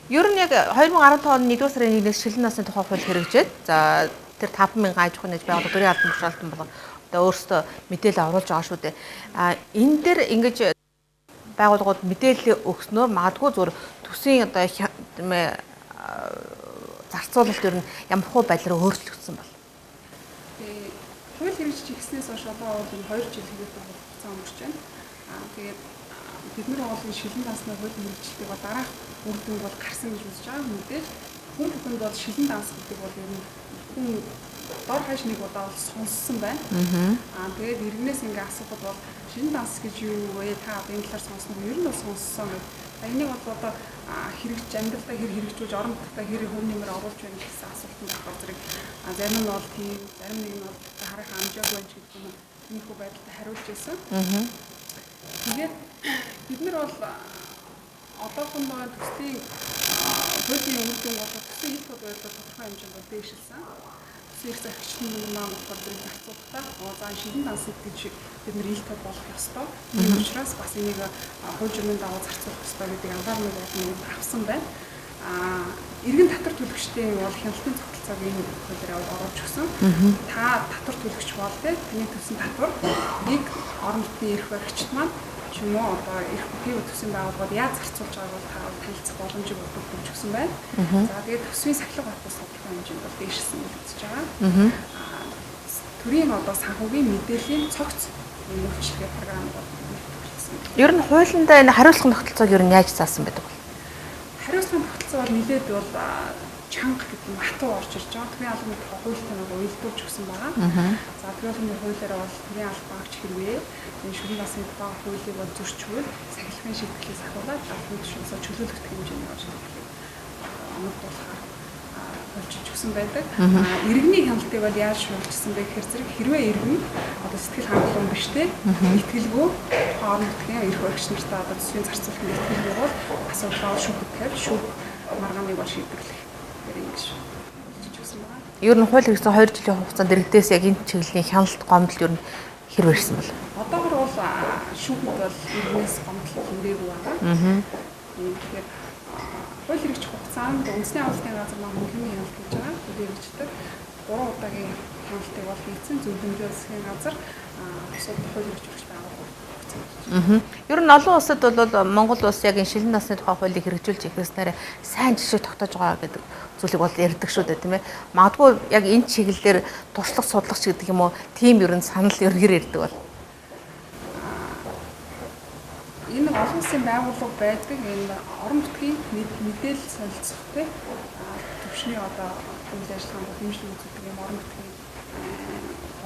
Ер нь яг 2015 оны 1-р сарын 1-ээс Шилэн насны тухай хууль хэрэгжээд за тэр 5,000 аж ахуйн нэгж байгууллага төрийн албан тушаалтан болон одоо өөрсдөө мэдээлэл оруулж байгаа шүү дээ. Энэ дээр ингэж байгууллагууд мэдээлэл өгснөөр магадгүй зүгээр төсвийн одоо зарцуулалт ер нь ямар хуу байдлаар өөрчлөгдсөн бол. Хууль хэрэгжиж ирснээс хойш одоо бол 2 жил хэрэгжих хугацаа өнгөрч байна. Тэгээд бид нар бол Шилэн дансны хууль хэрэгжилтийг бол дараах үр дүн бол гарсан гэж үзэж байгаа. Мэдээж хүн бүхэнд бол Шилэн данс гэдэг бол ер нь хүн дор хаяж нэг удаа бол сонссон байна. Тэгээд иргэнээс ингээ асуухад бол Шилэн данс гэж юу вэ? Та энэ талаар сонсон уу? Ер нь бол сонссон гэж. Энийг бол одоо хэрэгж амьдралдаа хэрэгжүүлж орон нутгад хэр хөв нэмэр оруулж байна гэсэн асуултанд авах зэрэг зарим нь бол тийм, зарим нэг нь бол харах амжаагүй байж гэдэг юм. Иймэрхүү байдалтай хариулж байсан. Тэгээд бид нар бол одоохондоо төслийн хуулийн үр дүн бол төслийн их бодлоо тодорхой хэмжээнд бол дээшилсэн. Их захирчны маань болохоор зэрэг асуултаа за Шилэн данс гэж бид нар илт болох ёстой. Тийм учраас бас энийг хууль журмын дагуу зарцуулах ёстой гэдэг анхаарал нь авсан байна. Иргэн татвар төлөгчдийн бол хяналтын тогтолцоог энэ хуулиар оруулж өгсөн. Та татвар төлөгч бол таны төлсөн татварыг орон нутгийн эрх баригчид маань ч юм уу одоо эрх бүхий төсвийн байгууллагууд яаж зарцуулж байгааг бол та танилцах боломжийг өгч өгсөн байна. За тэгээд төсвийн сахилга батлах тодорхой хэмжээнд бол дээшилсэн гэж үзэж байгаа. Төрийн одоо санхүүгийн мэдээллийн цогц үйлчлэгээ програм бол төлөвлөсөн. Ер нь хуулиндаа энэ хариуцлага тогтолцоог ер нь яаж заасан байдаг вэ? Хариуцлага тогтолцоо бол нэлээд бол чанга гэдэг нь хатуу орж ирж байгаа. Төрийн албаны хуулитай нэг уялдуулж өгсөн байгаа. За төрийн албаны хуулиараа бол төрийн албаагч хэрвээ энэ шүрийн насны тухай хуулийг бол зөрчвөл сахилгын шийдвэрлэлээс ахуулаад албаны түвшинээс чөлөөлөх хэмжээний орж ирлээ. Оногдуулахаар хөлжиж өгсөн байдаг. Иргэний хяналтыг бол яаж шүүлжсэн бэ гэхээр зэрэг хэрвээ иргэн одоо сэтгэл хангалуун биштэй итгэлгүй орон нутгийн эрх баригч нартай одоо төсвийн зарцуулалтын итгэлгүй бол асуудлаа шүүхэд тавьж шүүх маргааныг бол шийдвэрлэх гэж хөлжиж өгсөн байна. Ер нь хууль хэрэгжсэн 2 жилийн хугацаанд иргэдээс яг энэ чиглэлийн хяналт гомдол ер нь хэр барьсан бол? Одоогор бол шүүхэд бол иргэнээс гомдол хэмрээгүй байгаа. Тэгэхээр хууль хэрэгжих хугацаанд үндэсний авалтын газар маань хөлний хяналт хийж байгаа. Хууль хэрэгждэг 3 удаагийн хяналтыг бол хийсэн. Зөвлөмжийн засгийн газар бусад хууль хэрэгжүүлэгч байгууллага. Ер нь олон улсад бол Монгол улс яг энэ Шилэн насны тухай хуулийг хэрэгжүүлж ихэснээр сайн жишээ тогтоож байгаа гэдэг зүйлийг бол ярьдаг шүү дээ, тийм ээ. Магадгүй яг энэ чиглэлээр туршлага судалгач гэдэг юм уу, тийм ер нь санал өргөр ярьдаг бол. Энэ олон улсын байгууллага байдаг энэ орон нутгийн мэдээлэл солилцох төвчний одоо үйл ажиллагаанд хэмжлэг үзүүлдэг юм орон нутгийн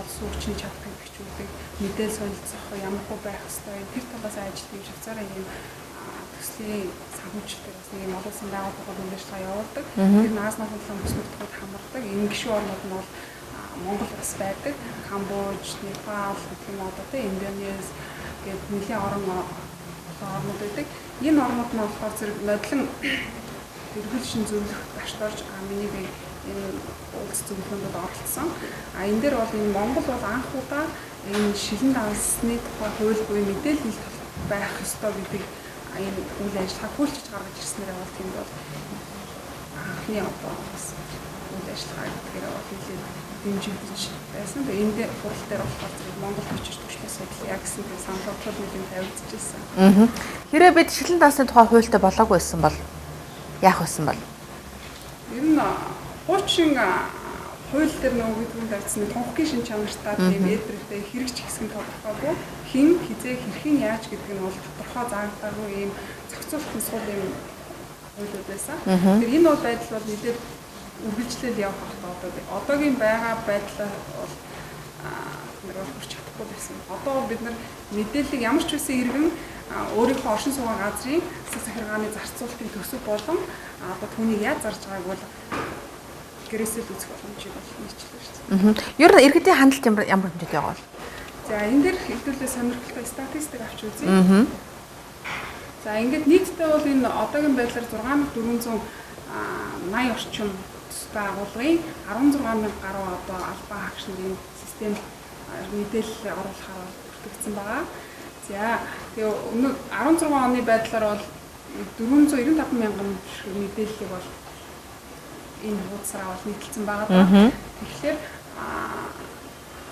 улс орчны чадварыг бичүүлдэг мэдээлэл солилцох ямар хөө байх ёстой тэр талаас ажил хийж хацаараа юм төслийн санхүүжилтийг бас нэг олон улсын байгууллагууд үйл ажиллагаа явуулдаг. Тэр наасны хөлөнд төслөдгүүд хамардаг. Энэ гишүүн орнууд нь бол Монгол бас байдаг. Камбож, Непал гэх юм одоо тэ Индонез гэдэг нэлийн орнууд байдаг. Энэ орнууд нь болохоор зэрэг нодлон эргэл шин зөвлөх дашторж миний энэ улс зөвлөгөөнд оролцсон. Энэ дээр бол энэ Монгол бол анх удаа энэ Шилэн дансны тухай хууль буюу мэдээлэл байх ёстой гэдэг энэ үйл ажиллагаа хүлчиж гаргаж ирснээр бол тэнд бол анхны одоо бас үйл ажиллагаа гэдгээр бол нэлээд дэмжигдэж байсан. Тэгээ энэ хурал дээр болохоор зэрэг Монгол хүчирч төвчний судал яг гэсэн тийм саналууртууд нэлээд тавигдчихсан. Хэрвээ бид Шилэн дансны тухай хуультай болоогүй байсан бол яах байсан бол? Ер нь хуучин хууль дээр нөгөө бидний дайцсан тунхагийн шин чанартай тийм эдрэгтэй хэрэгж хэсэг нь тодорхойгүй хэн хизээ хэрхэн яаж гэдэг нь бол тодорхой заагдаагүй ийм зохицуултын сул ийм хуулиуд байсан. Тэгэхээр энэ бол байдал бол мэдээд үргэлжлэл явах хэрэгтэй. Одоогийн байгаа байдлаа бол хүрч чадахгүй байсан. Одоо бид нар мэдээллийг ямар ч үсэн иргэн өөрийнхөө оршин суугаа газрын засаг захиргааны зарцуулалтын төсөв болон одоо түүнийг яаж зарж байгааг бол гэрээсэл үзэх боломжийг бол нийцлээ шүү дээ. Ер нь иргэдийн хандлт ямар хэмжээтэй байгаа вэ? За энэ дэр хэвлэлээ сонирхолтой статистик авч үзье. За ингээд нийтдээ бол энэ одоогийн байдлаар 6480 орчим төстэй агуулгын 16000 гаруй одоо албан хаагчны систем мэдээлэл оруулахаар бүртгэгдсэн байгаа. За тэгээ өнөө 16 оны байдлаар бол 495 мянган мэдээллийг бол энэ хуудасараа бол нийтэлсэн байгаа. Тэгэхээр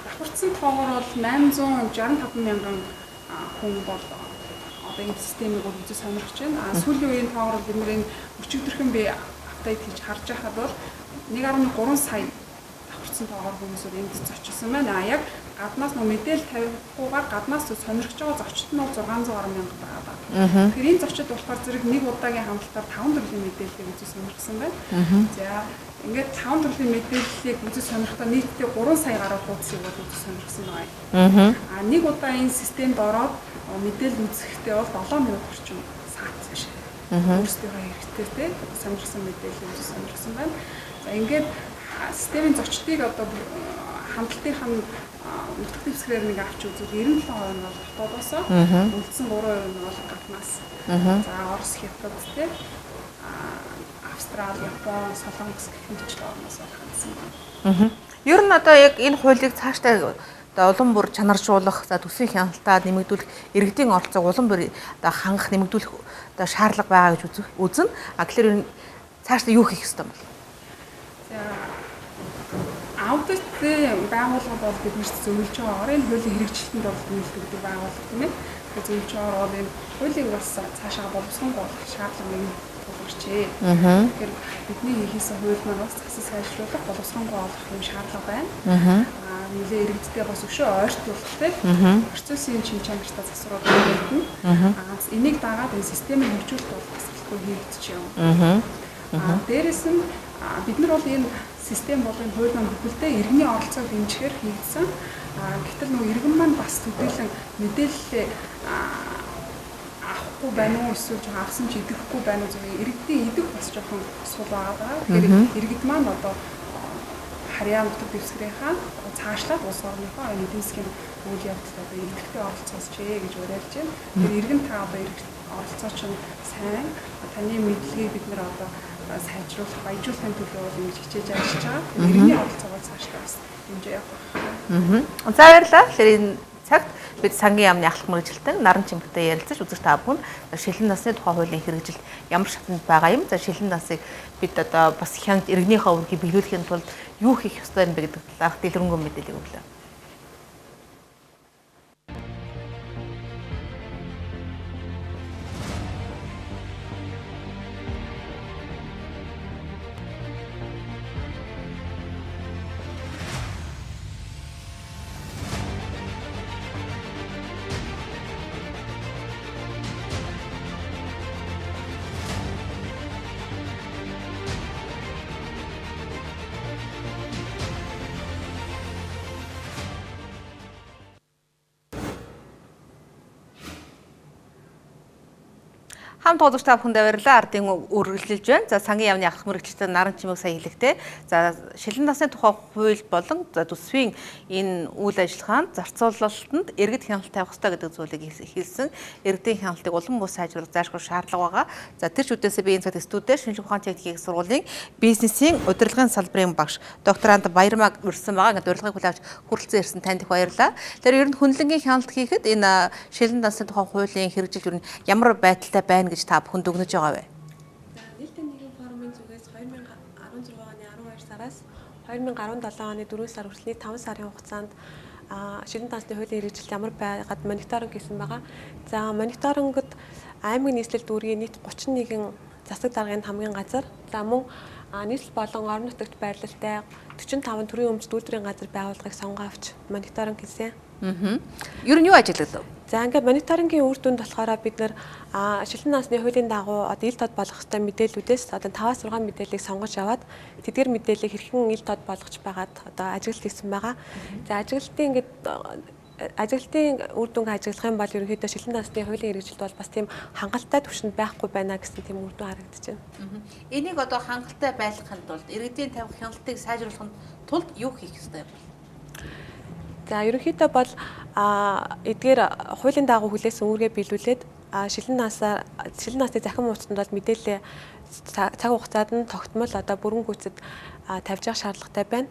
давхарцсан тоогоор бол 865 мянган хүн бол одоо энэ системийг үзэж сонирхож байна. Сүүлийн үеийн тоогоор бид нэр энэ өчигдөрхөн би апдейт хийж харж байхад бол 1.3 сая давхарцсан тоогоор хүмүүсүүд энд зочилсан байна. Яг гаднаас нөө мэдээлэл тавихгүйгээр гаднаас сонирхож байгаа зочид нь 610 мянга байгаа. Тэгэхээр энэ зочид болохоор зэрэг нэг удаагийн хамталтаар 5 төрлийн мэдээллийг үзэж сонирхсан байна. За ингээд 5 төрлийн мэдээллийг үзэж сонирхдоо нийтдээ 3 сая гаруй хуудсыг бол үзэж сонирхсан байна. Нэг удаа энэ системд ороод мэдээлэл үзэхдээ бол 7 минут орчим саат биш. Өөрсдийнхөө хэрэгтэй те сонирхсан мэдээллийг үзэж сонирхсан байна. За ингээд системийн зочдыг одоо хамталтынхаа нутаг дэвсгэрээр нэг авч үзвэл 97% нь бол дотоодоос үлдсэн 3% нь бол гаднаас. За Орос, Хятад те Австрали, Япон, Солонгос гэх мэт орноос хандсан байна. Ер нь одоо яг энэ хуулийг цаашдаа улам бүр чанаржуулах, за төсвийн хяналтаа нэмэгдүүлэх, иргэдийн оролцоог улам бүр одоо хангах, нэмэгдүүлэх одоо шаардлага байгаа гэж үзнэ. Тэгэхээр ер нь цаашдаа юу хийх ёстой юм бэ? За аудитын байгууллага бол биднэрт зөвлөж байгаа. Энэ хуулийн хэрэгжилтэнд бол нөлөөлдөг байгууллага тийм ээ. Тэгэхээр зөвлөж байгаа бол энэ хуулийг бас цаашаа боловсрон болгох шаардлага нэг тулгарчээ. Тэгэхээр бидний хийсэн хууль маань бас засаг сайжруулах, боловсронгоо олох юм шаардлага байна. Нэлээ иргэдтэй бас өшөө ойртуулах тийм процессын шин чанартай засварууд байна. Энийг дагаад энэ системийг хөгжүүлэлт бол бас хэлбэр хийгдэж байна. Дээрээс нь бид нар бол энэ систем болон хууль нам бүхэлдээ иргэний оролцоог дэмжихээр хийгдсэн. Гэтэл нөгөө иргэн маань бас төдийлөн мэдээлэлээ авахгүй байна уу эсвэл жоохон авсан ч идэхгүй байна уу зөвхөн иргэдийн идэх бас жоохон сул байгаа. Тэгэхээр иргэд маань одоо харьяа нутаг дэвсгэрийнхаа цаашлаад улс орныхоо эдийн засгийн үйл явдалд одоо иргэдтэй оролцоосч гэж уриалж байна. Тэгэхээр иргэн та одоо оролцооч нь сайн таны мэдлэгийг бид нэр одоо сайжруулах, баяжуулахын төлөө бол ингэж хичээж ажиллаж байгаа. Иргэний оролцоогоо цаашдаа бас хэмжээ явах. За баярлалаа. Тэгэхээр энэ цагт бид сангийн яамны ахлах мэргэжилтэн наран чимэгтэй ярилцаж үзэж та бүхэн шилэн дансны тухай хуулийн хэрэгжилт ямар шатнд байгаа юм. За шилэн дансыг бид одоо бас хянт иргэнийхээ үүргийг биелүүлэхийн тулд юу хийх ёстой юм бэ гэдэг талаарх дэлгэрэнгүй мэдээлэл өглөө. Хамт олж та бүхэнд баярлалаа. Ардын үргэлжилж байна. За сангийн яамны ахлах мэргэжилтэн наран чимэг сая хэлэхтэй. За шилэн дасны тухай хууль болон төсвийн энэ үйл ажиллагаанд зарцуулалтанд иргэд хяналт тавих ёстой гэдэг зүйлийг хэлсэн. Иргэдийн хяналтыг улам бус сайжруулах зайлшгүй шаардлага байгаа. За тэр чүдээсээ би энэ цагт студид шинжлэх ухааны техникийн сургуулийн бизнесийн удирдлагын салбарын багш доктор Анд Баярмаг урьдсан байгаа. Ингээд урилгыг хүлээж хүрэлцэн ирсэн танд их баярлалаа. Тэр ер нь хүнлэнгийн хяналт хийхэд энэ шилэн дасны тухай хуулийн хэрэгжилт ер нь ямар байдалтай байна гэж та бүхэнд өгнөж байгаа вэ? За нийтийн нийгэм форумын зүгээс 2016 оны 12 сараас 2017 оны 4 сар хүртэл 5 сарын хугацаанд шилэн дансны хуулийн хэрэгжилт ямар байгаад мониторинг хийсэн байгаа. За мониторингод аймаг нийслэл дүүргийн нийт 31 засаг даргын хамгийн газар. За мөн нийслэл болон орон нутагт байрлалтай 45 төрийн өмч үйлдвэрийн газар байгуулахыг сонгоо авч мониторинг хийсэн. Ер нь юу ажиглагдав? За ингээд мониторингийн үр дүнд болохоор бид нэр шилэн дансны хуулийн дагуу одоо ил тод болгох ёстой мэдээллүүдээс одоо 5-6 мэдээллийг сонгож аваад тэдгээр мэдээллийг хэрхэн ил тод болгож байгаад одоо ажиглалт хийсэн байгаа. За ажиглалтын үр дүнг ажиглах юм бол ерөнхийдөө шилэн дансны хуулийн хэрэгжилт бол бас тийм хангалттай түвшинд байхгүй байна гэсэн тийм үр дүн харагдаж байна. Энийг одоо хангалттай байлгахын тулд иргэдийн тавих хяналтыг сайжруулахын тулд юу хийх ёстой юм бэ? За ерөнхийдөө бол эдгээр хуулийн дагуу хүлээсэн үүргээ биелүүлээд шилэн насны захин хуудсанд бол мэдээлэл цаг хугацаанд нь тогтмол одоо бүрэн гүйцэд тавьж явах шаардлагатай байна.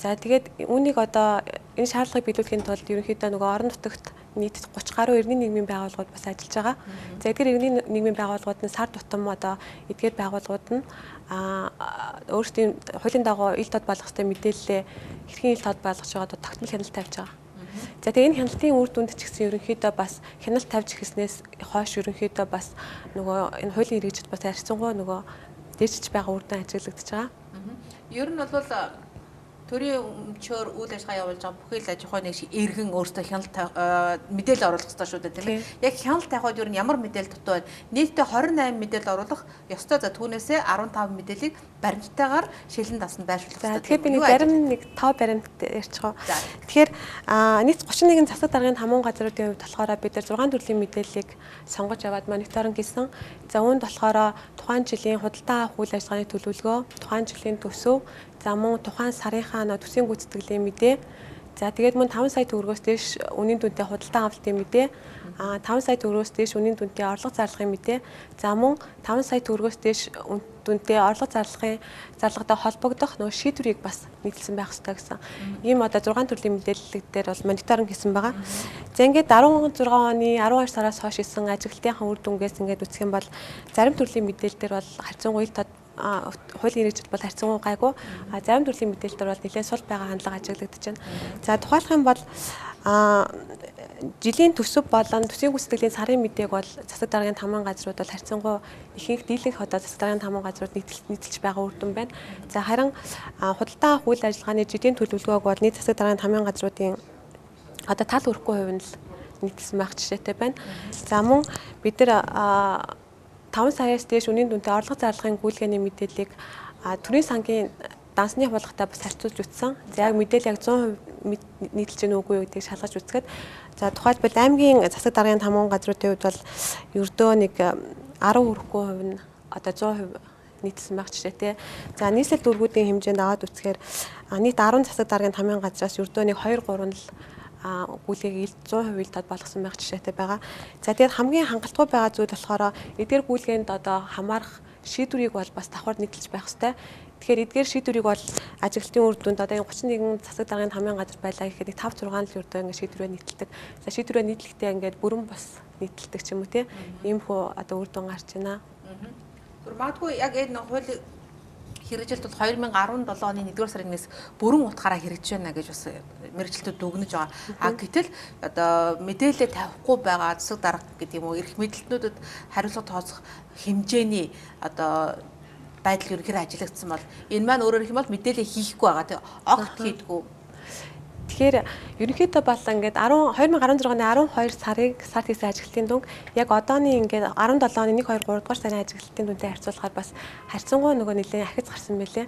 За тэгээд үүнийг одоо энэ шаардлагыг биелүүлэхийн тулд ерөнхийдөө нөгөө орон нутагт нийт 30 гаруй иргэний нийгмийн байгууллагууд бас ажиллаж байгаа. За эдгээр иргэний нийгмийн байгууллагууд нь сар тутам одоо эдгээр байгууллагууд нь өөрсдийн хуулийн дагуу ил тод болгох ёстой мэдээлэлээ хэрхэн ил тод болгож байгаа тогтмол хяналт тавьж байгаа. За тэгээ энэ хяналтын үр дүнд ч гэсэн ерөнхийдөө бас хяналт тавьж ирснээс хойш ерөнхийдөө бас нөгөө энэ хуулийн хэрэгжилт бас харьцангуй нөгөө дээжиж байгаа үр дүн ажиглагдаж байгаа. Ер нь бол төрийн өмчөөр үйл ажиллагаа явуулж байгаа бүхэл аж ахуйн нэг шиг иргэн өөртөө хяналт мэдээлэл оруулах ёстой шүү дээ тийм ээ. Яг хяналт тавихад ер нь ямар мэдээлэл дутуу байна? Нийтдээ 28 мэдээлэл оруулах ёстой. За түүнээсээ 15 мэдээллийг баримттайгаар шилэн дансанд байршуулах ёстой. Тэгэхээр би зарим нэг 5 баримт ярьчихав. Тэгэхээр нийт 31 засаг даргын хамуун газруудын хувьд болохоор бид нар 6 төрлийн мэдээллийг сонгож аваад мониторинг хийсэн. За үүнд болохоор тухайн жилийн худалдаа авах үйл ажиллагааны төлөвлөгөө, тухайн жилийн төсөв, за мөн тухайн сарынхаа төсвийн гүйцэтгэлийн мэдээ. За тэгээд мөн 5 сая төгрөгөөс дээш үнийн дүнтэй худалдаа авалтын мэдээ. 5 сая төгрөгөөс дээш үнийн дүнтэй орлого зарлагын мэдээ. За мөн 5 сая төгрөгөөс дээш дүнтэй орлого зарлагатай холбогдох нөгөө шийдвэрийг бас нийтлсэн байх ёстой гэсэн. Ийм одоо 6 төрлийн мэдээлэл дээр бол мониторинг хийсэн байгаа. За ингээд 16 оны 12 сараас хойш исэн ажиглалтынхаа үр дүнгээс ингээд үзэх юм бол зарим төрлийн мэдээлэл дээр бол харьцангуй ил тод хуулийн хэрэгжилт бол харьцангуй гайгүй. Зарим төрлийн мэдээлэлээр бол нэлээд сул байгаа хандлага ажиглагдаж байна. За тухайлах юм бол жилийн төсөв болон төсвийн гүйцэтгэлийн сарын мэдээг бол засаг даргын хамуун газрууд бол харьцангуй ихэнх дийлэнх одоо засаг даргын хамуун газрууд нийтэлж байгаа үр дүн байна. За харин худалдаа авах үйл ажиллагааны жилийн төлөвлөгөөг бол нийт засаг даргын хамуун газруудын одоо тал өрөхгүй хувь нь л нийтэлсэн байх жишээтэй байна. За мөн бид нар 5 саяас дээш үнийн дүнтэй орлого зарлагын гүйлгээний мэдээллийг төрийн сангийн дансны хуулгатай бас харьцуулж үзсэн. За яг мэдээлэл яг 100% нийтэлж гэнэ үгүй юу гэдгийг шалгаж үзгээд за тухайлбал аймгийн засаг даргын хамуун газруудын хувьд бол ердөө нэг 10 хүрэхгүй хувь нь одоо 100% нийтэлсэн байх жишээтэй. За нийслэл дүүргүүдийн хэмжээнд аваад үзэхээр нийт 10 засаг даргын хамуун газраас ердөө нэг 2-3 л гүйлгээг 100% ил тод болгосон байх жишээтэй байгаа. За тэгээд хамгийн хангалтгүй байгаа зүйл болохоор эдгээр гүйлгээнд одоо хамаарах шийдвэрийг бол бас давхар нийтэлж байх ёстой. Тэгэхээр эдгээр шийдвэрийг бол ажиглалтын үр дүнд одоо 31 засаг даргын хамуун газар байлаа гэхэд 5-6 л ердөө ингэ шийдвэрээ нийтэлдэг. За шийдвэрээ нийтлэхдээ ингээд бүрэн бас нийтэлдэг ч юм уу тийм ийм хөө одоо үр дүн гарч байна. Магадгүй яг энэ хуулийн хэрэгжилт бол 2017 оны 1-р сарын 1-ээс бүрэн утгаараа хэрэгжиж байна гэж бас мэргэжилтүүд дүгнэж байгаа. Гэтэл одоо мэдээлэл тавихгүй байгаа засаг дарга гэдэг юм уу эрх мэдэлтнүүдэд хариуцлага тооцох хэмжээний одоо байдал ерөнхийдөө ажиглагдсан бол энэ маань өөрөөр хэлбэл мэдээлэл хийхгүй байгаа тийм огт хийдгүү. Тэгэхээр ерөнхийдөө бол ингээд 2016 оны 12 сард хийсэн ажиглалтын дүнг яг одооний ингээд 17 оны 1 2 3 дугаар сарын ажиглалтын дүнтэй харьцуулахад бас харьцангуй нөгөө нэлээд ахиц гарсан байлээ.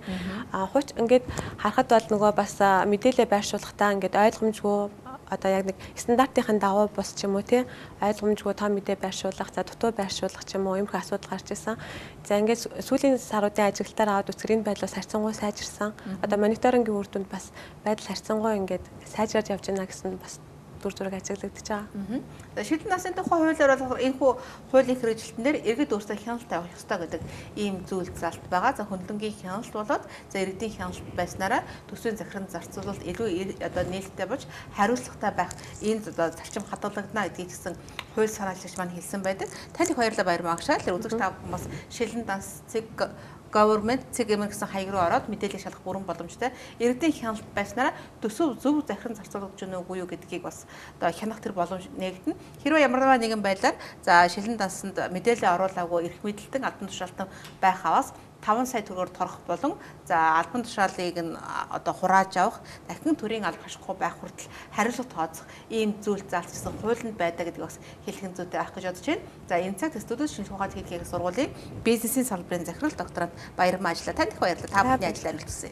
Хууч ингээд харахад бол нөгөө бас мэдээлэл байршуулахдаа ингээд ойлгомжгүй одоо яг нэг стандартын дагуу бус ч юм уу тий ойлгомжгүй тоо мэдээ байршуулах за дутуу байршуулах ч юм уу иймэрхүү асуудал гарч ирсэн. За ингээд сүүлийн саруудын ажиглалтаар аваад үзэх энэ байдлаас харьцангуй сайжирсан. Одоо мониторингийн үр дүнд бас байдал харьцангуй ингээд сайжраад явж байна гэсэн бас дүр зураг ажиглагдаж байгаа. За шилэн насны тухай хуулиар бол энэхүү хуулийн хэрэгжилтэн дээр иргэд өөрсдөө хяналт тавих ёстой гэдэг ийм зүйл залт байгаа. За хөндлөнгийн хяналт болоод за иргэдийн хяналт байснараа төсвийн захиран зарцуулалт илүү одоо нээлттэй болж хариуцлагатай байх энэ одоо зарчим хадгалагдана гэдгийг гэсэн хууль санаачлалч маань хэлсэн байдаг. Танд их баярлалаа баяр маагшаа. Тэр үзэгч та хүмүүс шилэн данс цэг government цэг юм гэсэн хаяг руу ороод мэдээлэл шалгах бүрэн боломжтой. Иргэдийн хяналт байснараа төсөв зөв захиран зарцуулж өгч өгөө юу гэдгийг бас одоо хянах тэр боломж нээгдэнэ. Хэрвээ ямар нэгэн байдлаар за шилэн дансанд мэдээлэл оруулаагүй эрх мэдэлтэн албан тушаалтан байх аваас 5 сая төгрөгөөр торох болон за албан тушаалыг нь одоо хурааж авах, дахин төрийн алба хашихгүй байх хүртэл хариуцлага тооцох ийм зүйл заалтчсан хуулинд байдаг гэдгийг бас хэлхэн зүйтэй авах гэж бодож байна. За энэ цаг төслүүд шинжлэх ухааны техникийн сургуулийн бизнесийн салбарын захирал докторант Баярмаа ажиллаа. Танд их баярлалаа. Та бүхний ажил амжилт хүсье.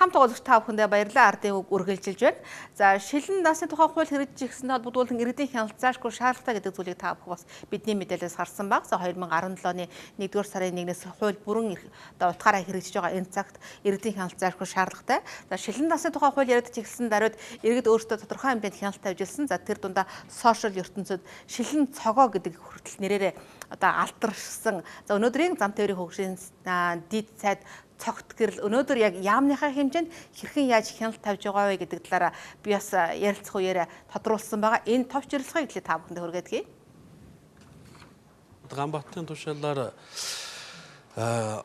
Хамт олж та бүхэндээ баярлалаа. Ардын үг үргэлжилж байна. За Шилэн дансны тухай хууль хэрэгжиж ирсэнтэй холбогдуулан иргэдийн хяналтзаашгүй шаардлагатай гэдэг зүйлийг та бүхэн бас бидний мэдээлэлээс харсан баг. За 2017 оны 1-р сарын 1-ээс хууль бүрэн одоо утгаараа хэрэгжиж байгаа энэ цагт иргэдийн хяналтзаашгүй шаардлагатай. За Шилэн дансны тухай хууль яригдж ирсэн даруйд иргэд өөрсдөө тодорхой хэмжээнд хяналт тавьж ирсэн. За тэр дундаа сошиал ертөнцид Шилэн цогоо гэдэг хүртэл нэрээрээ одоо алдаршсан. За өнөөдрийн зам тээврийн хөгжлийн дид сайд цогт гэрэл өнөөдөр яг яамныхаа хэмжээнд хэрхэн яаж хяналт тавьж байгаа вэ гэдэг талаараа би бас ярилцах үеэр тодруулсан байгаа. Энэ товч ярилцлагыг хэлээ та бүхэндээ хүргэдэг. Ганбаатарын тушаалаар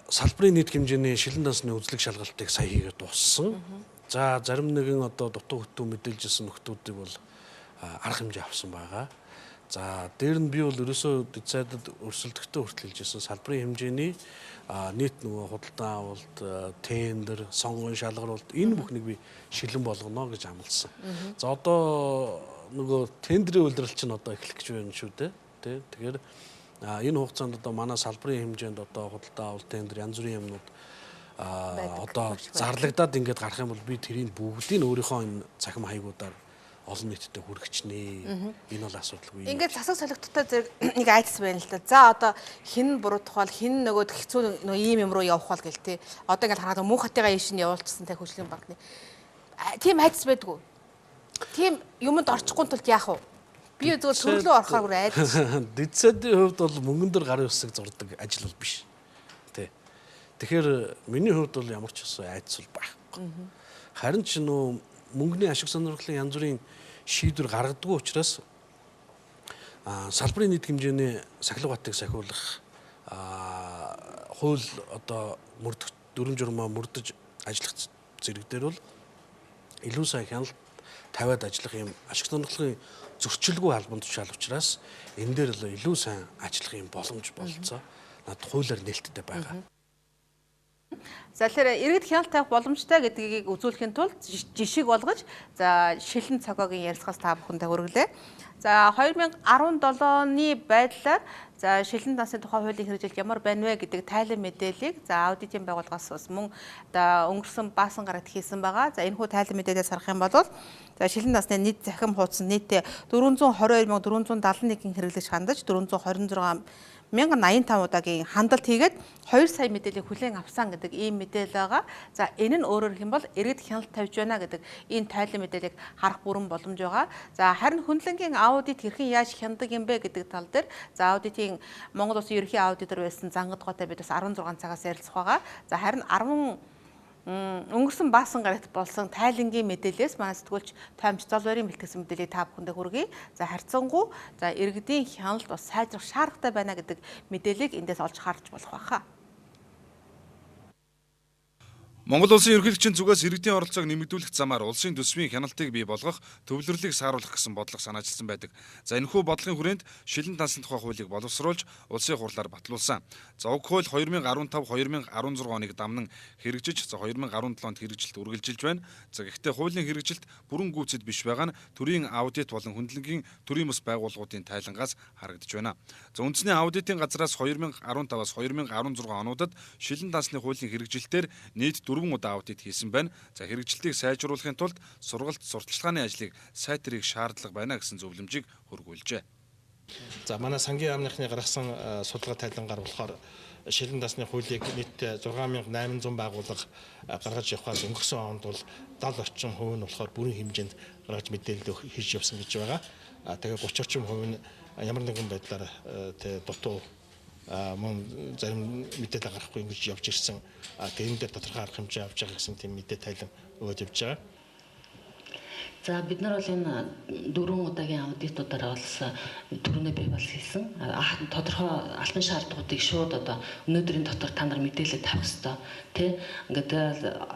салбарын нийт хэмжээний Шилэн дансны үзлэг шалгалтыг сая хийгээд дууссан. За зарим нэгэн одоо дутуу хөтөө мэдээлжсэн нөхдүүдийг бол арга хэмжээ авсан байгаа. За дээр нь би бол ерөөсөө дэд сайдад өрсөлдөхтөө хүртэл хэлжсэн салбарын хэмжээний нийт нөгөө худалдан авалт, тендер, сонгон шалгаруулалт энэ бүхнийг би шилэн болгоно гэж амласан. За одоо нөгөө тендерийн үйлдвэрлэл чинь одоо эхлэх гэж байна шүү дээ. Тэгэхээр энэ хугацаанд одоо манай салбарын хэмжээнд одоо худалдан авалт, тендер янз бүрийн юмнууд одоо зарлагдаад ингээд гарах юм бол би тэрийг бүгдийг өөрийнхөө энэ цахим хаягуудаар олон нийтэд хүргэчнэ. Энэ бол асуудалгүй. Ингээд засаг солигдттой зэрэг нэг айдас байна л да. За одоо хин буруудах бол хин нөгөөд хэцүү нөгөө ийм юм руу явах бол гэл тээ. Одоо ингээд хараад мөн хатыгаа ийш нь явуулчихсан та хөгжлийн банкны. Тийм айдас байдгүй. Тийм юмд орчихгүй тулд яах вэ? Би зөвхөн төрлөө орохоор бүр айдас. Дэдсэдийн хувьд бол мөнгөн дөр гарын үсэг зурдаг ажил бол биш. Тэ. Тэгэхээр миний хувьд бол ямар ч гэсэн айдас бол байхгүй. Харин ч нөө мөнгөний ашиг сонирхлын янз бүрийн шийдвэр гаргадаг учраас салбарын нийт хэмжээний сахилга батыг сахиулах хууль одоо мөрдөх дүрм журмаа мөрдөж ажиллах зэрэг дээр бол илүү сайн хяналт тавиад ажиллах юм ашиг сонирхлын зөрчилгүй албан тушаал учраас энэ дээр л илүү сайн ажиллах юм боломж болцоо над хуулиар нээлттэй байгаа. За тэгэхээр иргэд хяналт тавих боломжтой гэдгийг үзүүлэхийн тулд жишг болгож за Шилэн цогоогийн ярилцлагаас та бүхэндээ хүргэлээ. За 2017-оны байдлаар за Шилэн дансны тухай хуулийн хэрэгжилт ямар байна вэ гэдэг тайлан мэдээллийг за аудитын байгууллагаас бас мөн одоо өнгөрсөн баасан гарагт хийсэн байгаа. За энэхүү тайлан мэдээлэлээс харах юм бол за Шилэн дансны нийт захим хуудас нь нийтдээ 422,471 хэрэглэгч хандаж 426 1085 удаагийн хандлт хийгээд 2 сая мэдээллийг хүлээн авсан гэдэг ийм мэдээлэл байгаа. За энэ нь өөрөөр хэлбэл иргэд хяналт тавьж байна гэдэг энэ тайлан мэдээллийг харах бүрэн боломж байгаа. За харин хөндлөнгийн аудит хэрхэн яаж хяндаг юм бэ гэдэг тал дээр за аудитын Монгол Улсын ерөнхий аудитор байсан Зангад готой бид бас 16 цагаас ярилцах байгаа. За харин өнгөрсөн баасан гарагт болсон тайлангийн мэдээлэлээс манай сэтгүүлч Томч Золбарын бэлтгэсэн мэдээллийг та бүхэндээ хүргэе. За харьцангуй за иргэдийн хяналт бас сайжрах шаардлагатай байна гэдэг мэдээллийг эндээс олж харж болох байхаа. Монгол Улсын ерөнхийлөгчийн зүгээс иргэдийн оролцоог нэмэгдүүлэх замаар улсын төсвийн хяналтыг бий болгох, төвлөрлийг сааруулах гэсэн бодлого санаачилсан байдаг. За энэхүү бодлогын хүрээнд Шилэн дансны тухай хуулийг боловсруулж улсын хурлаар батлуулсан. За уг хууль 2015-2016 оныг дамнан хэрэгжиж, 2017 онд хэрэгжилт үргэлжилж байна. За гэхдээ хуулийн хэрэгжилт бүрэн гүйцэд биш байгаа нь төрийн аудит болон хөндлөнгийн төрийн бас байгууллагуудын тайлангаас харагдж байна. За үндэсний аудитын газраас 2015-аас 2016 онуудад Шилэн дансны хуулийн хэрэгжилтээр нийт 4 удаа аудит хийсэн байна. За хэрэгжилтийг сайжруулахын тулд сургалт сурталчилгааны ажлыг сайтарыг шаардлага байна гэсэн зөвлөмжийг хөргүүлжээ. За манай сангийн яамныхны гаргасан судалгаа тайлангаар болохоор Шилэн дансны хуулийг нийт 6800 байгууллага гаргаж явахаас өнгөрсөн онд бол 70 орчим хувь нь болохоор бүрэн хэмжээнд гаргаж мэдээлэл хийж явсан гэж байгаа. Тэгээ 30 орчим хувь нь ямар нэгэн байдлаар тэ дутуу мөн зарим мэдээлэл гаргахгүй ингэж явж ирсэн. Тэгээд энэ дээр тодорхой арга хэмжээ авч байгаа гэсэн тийм мэдээ тайлан өгөөд явж байгаа. За бид нар бол энэ 4 удаагийн аудитуудаар болсон түрүүнээ би бас хэлсэн. Тодорхой албан шаардлагуудыг шууд одоо өнөөдрийн дотор та нар мэдээлэл тавих хэрэгтэй. Тэ ингээд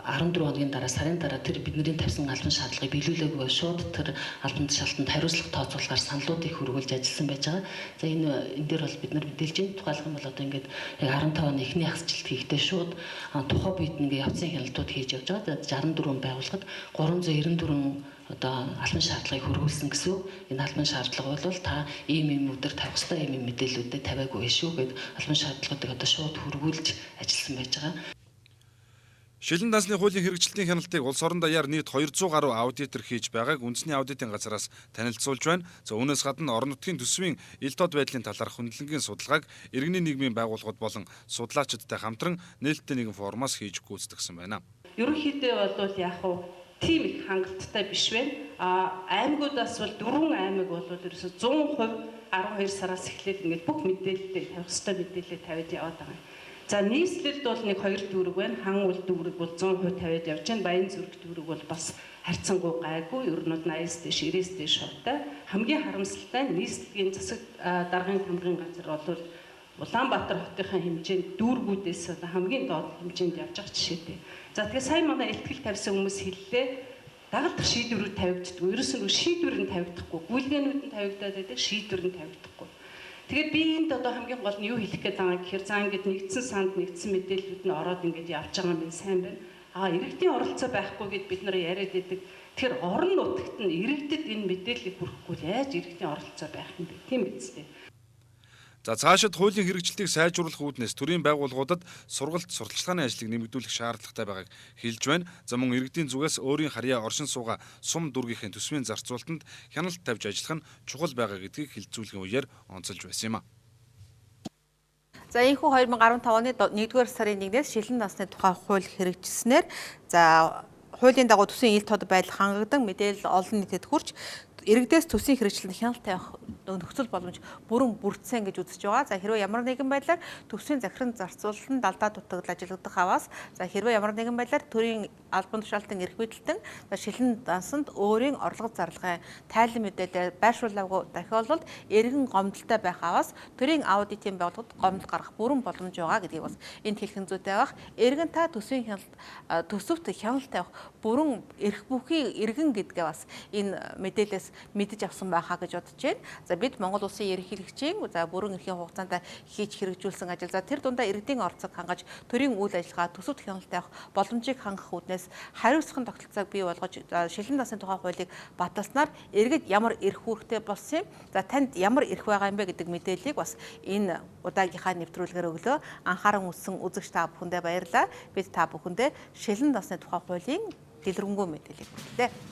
14 хоногийн дараа сарын дараа тэр бидний тавьсан албан шаардлагыг биелүүлээгүй шууд тэр албан шалтанд хариуцлага тооцоолохоор саналуудыг хөрвүүлж ажилласан байж байгаа. За энэ дээр бол бид нар мэдээлж байна. Тухайлх юм бол одоо ингээд яг 15 оны эхний хасжилт хийхдээ шууд тухай бид ингээд явцын хяналтууд хийж явж байгаа. 64 байгууллагад 394 одоо албан шаардлагыг хөрвүүлсэн гэсэн. Энэ албан шаардлага бол та ийм өдөр тавих хэрэгтэй ийм мэдээллүүдэд тавиагүй шүү гэд албан шаардлагуудыг одоо шууд хөрвүүлж ажилласан байж байгаа. Шилэн дансны хуулийн хэрэгжилтийн хяналтыг улс орон даяар нийт 200 гаруй аудитор хийж байгааг үндэсний аудитын газраас танилцуулж байна. За үүнээс гадна орон нутгийн төсвийн ил тод байдлын талаарх хүндлэнгийн судалгааг иргэний нийгмийн байгууллагууд болон судлаачидтай хамтран нээлттэй нэгэн формоос хийж гүйцэтгэсэн байна. Ерөнхийдөө бол яг тийм их хангалттай биш байна. Аймагудаас бол 4 аймаг бол ерөөсө 100% 12 сараас эхлээд ингээд бүх мэдээлэлтэй тавих ёстой мэдээлэл тавиад яваад байгаа юм. За нийслэлд бол нэг 2 дүүрэг байна. Хан уул дүүрэг бол 100% тавиад явж байна. Баян зүрх дүүрэг бол бас харьцангуй гайгүй. Ер нь 80-с дээш 90-с дээш шовтой. Хамгийн харамсалтай нийслэлийн засаг даргын тамгын газар бол Улаанбаатар хотынхаа хэмжээнд дүүргүүдээс одоо хамгийн доод хэмжээнд явж байгаа жишээтэй. За тэгэхээр сая манай ихтгэл тавьсан хүмүүс хэллээ. Дагалдах шийдвэрүүд тавигддаг. Ерөөсөө шийдвэр нь тавигдахгүй. Гүйлгээнүүд нь тавигдаад байдаг, шийдвэр нь тавигдахгүй. Тэгэхээр би энд одоо хамгийн гол нь юу хэлэх гээд байгаа гэхээр за ингээд нэгдсэн санд нэгдсэн мэдээллүүд нь ороод ингээд явж байгаа юм сайн байна. Иргэдийн оролцоо байхгүй гэд бид нар яриад байдаг. Тэгэхээр орон нутагт нь иргэдэд энэ мэдээллийг хүргэхгүй яаж иргэдийн оролцоо байх юм бэ? Тийм биз дээ. За цаашид хуулийн хэрэгжилтийг сайжруулах үүднээс төрийн байгууллагуудад сургалт сурталчилгааны ажлыг нэмэгдүүлэх шаардлагатай байгааг хэлж байна. За мөн иргэдийн зүгээс өөрийн харьяа оршин суугаа сум дүүргийнхээ төсвийн зарцуулалтанд хяналт тавьж ажиллах нь чухал байгаа гэдгийг хэлэлцүүлгийн үеэр онцолж байсан юм а. За энэхүү 2015 оны 1-р сарын 1-ээс Шилэн дансны тухай хууль хэрэгжсэнээр за хуулийн дагуу төсвийн ил тод байдал хангадаг мэдээлэл олон нийтэд хүрч иргэдээс төсвийн хэрэгжилтэнд хяналт тавих нөхцөл боломж бүрэн бүрдсэн гэж үзэж байгаа. За хэрвээ ямар нэгэн байдлаар төсвийн захиран зарцуулалтанд алдаа дутагдал ажиллагдах аваас за хэрвээ ямар нэгэн байдлаар төрийн албан тушаалтын эрх мэдэлтэн Шилэн дансанд өөрийн орлого зарлагын тайлан мэдээлэл байршуулаагүй тохиолдолд эргэн гомдолтой байх аваас төрийн аудитын байгууллагад гомдол гаргах бүрэн боломж байгаа гэдгийг бас энд хэлхэн зүйтэй байх. Эргэн та төсвийн хяналт төсөвт хяналт тавих бүрэн эрх бүхий эргэн гэдгээ бас энэ мэдээлэлээс мэдэж авсан байхаа гэж бодож байна. За бид Монгол Улсын ерөнхийлөгчийн за бүрэн эрхийн хугацаанд хийж хэрэгжүүлсэн ажил. За тэр дундаа иргэдийн оролцоог хангаж төрийн үйл ажиллагаа төсөвт хяналт тавих боломжийг хангах үүднээс хариуцлагын тогтолцоог бий болгож Шилэн дансны тухай хуулийг баталснаар иргэд ямар эрх үүрэгтэй болсон юм. За танд ямар эрх байгаа юм бэ гэдэг мэдээллийг бас энэ удаагийнхаа нэвтрүүлгээр өглөө анхааран үзсэн үзэгч та бүхэндээ баярлалаа. Бид та бүхэндээ Шилэн дансны тухай хуулийн дэлгэрэнгүй мэдээллийг хүргэлээ.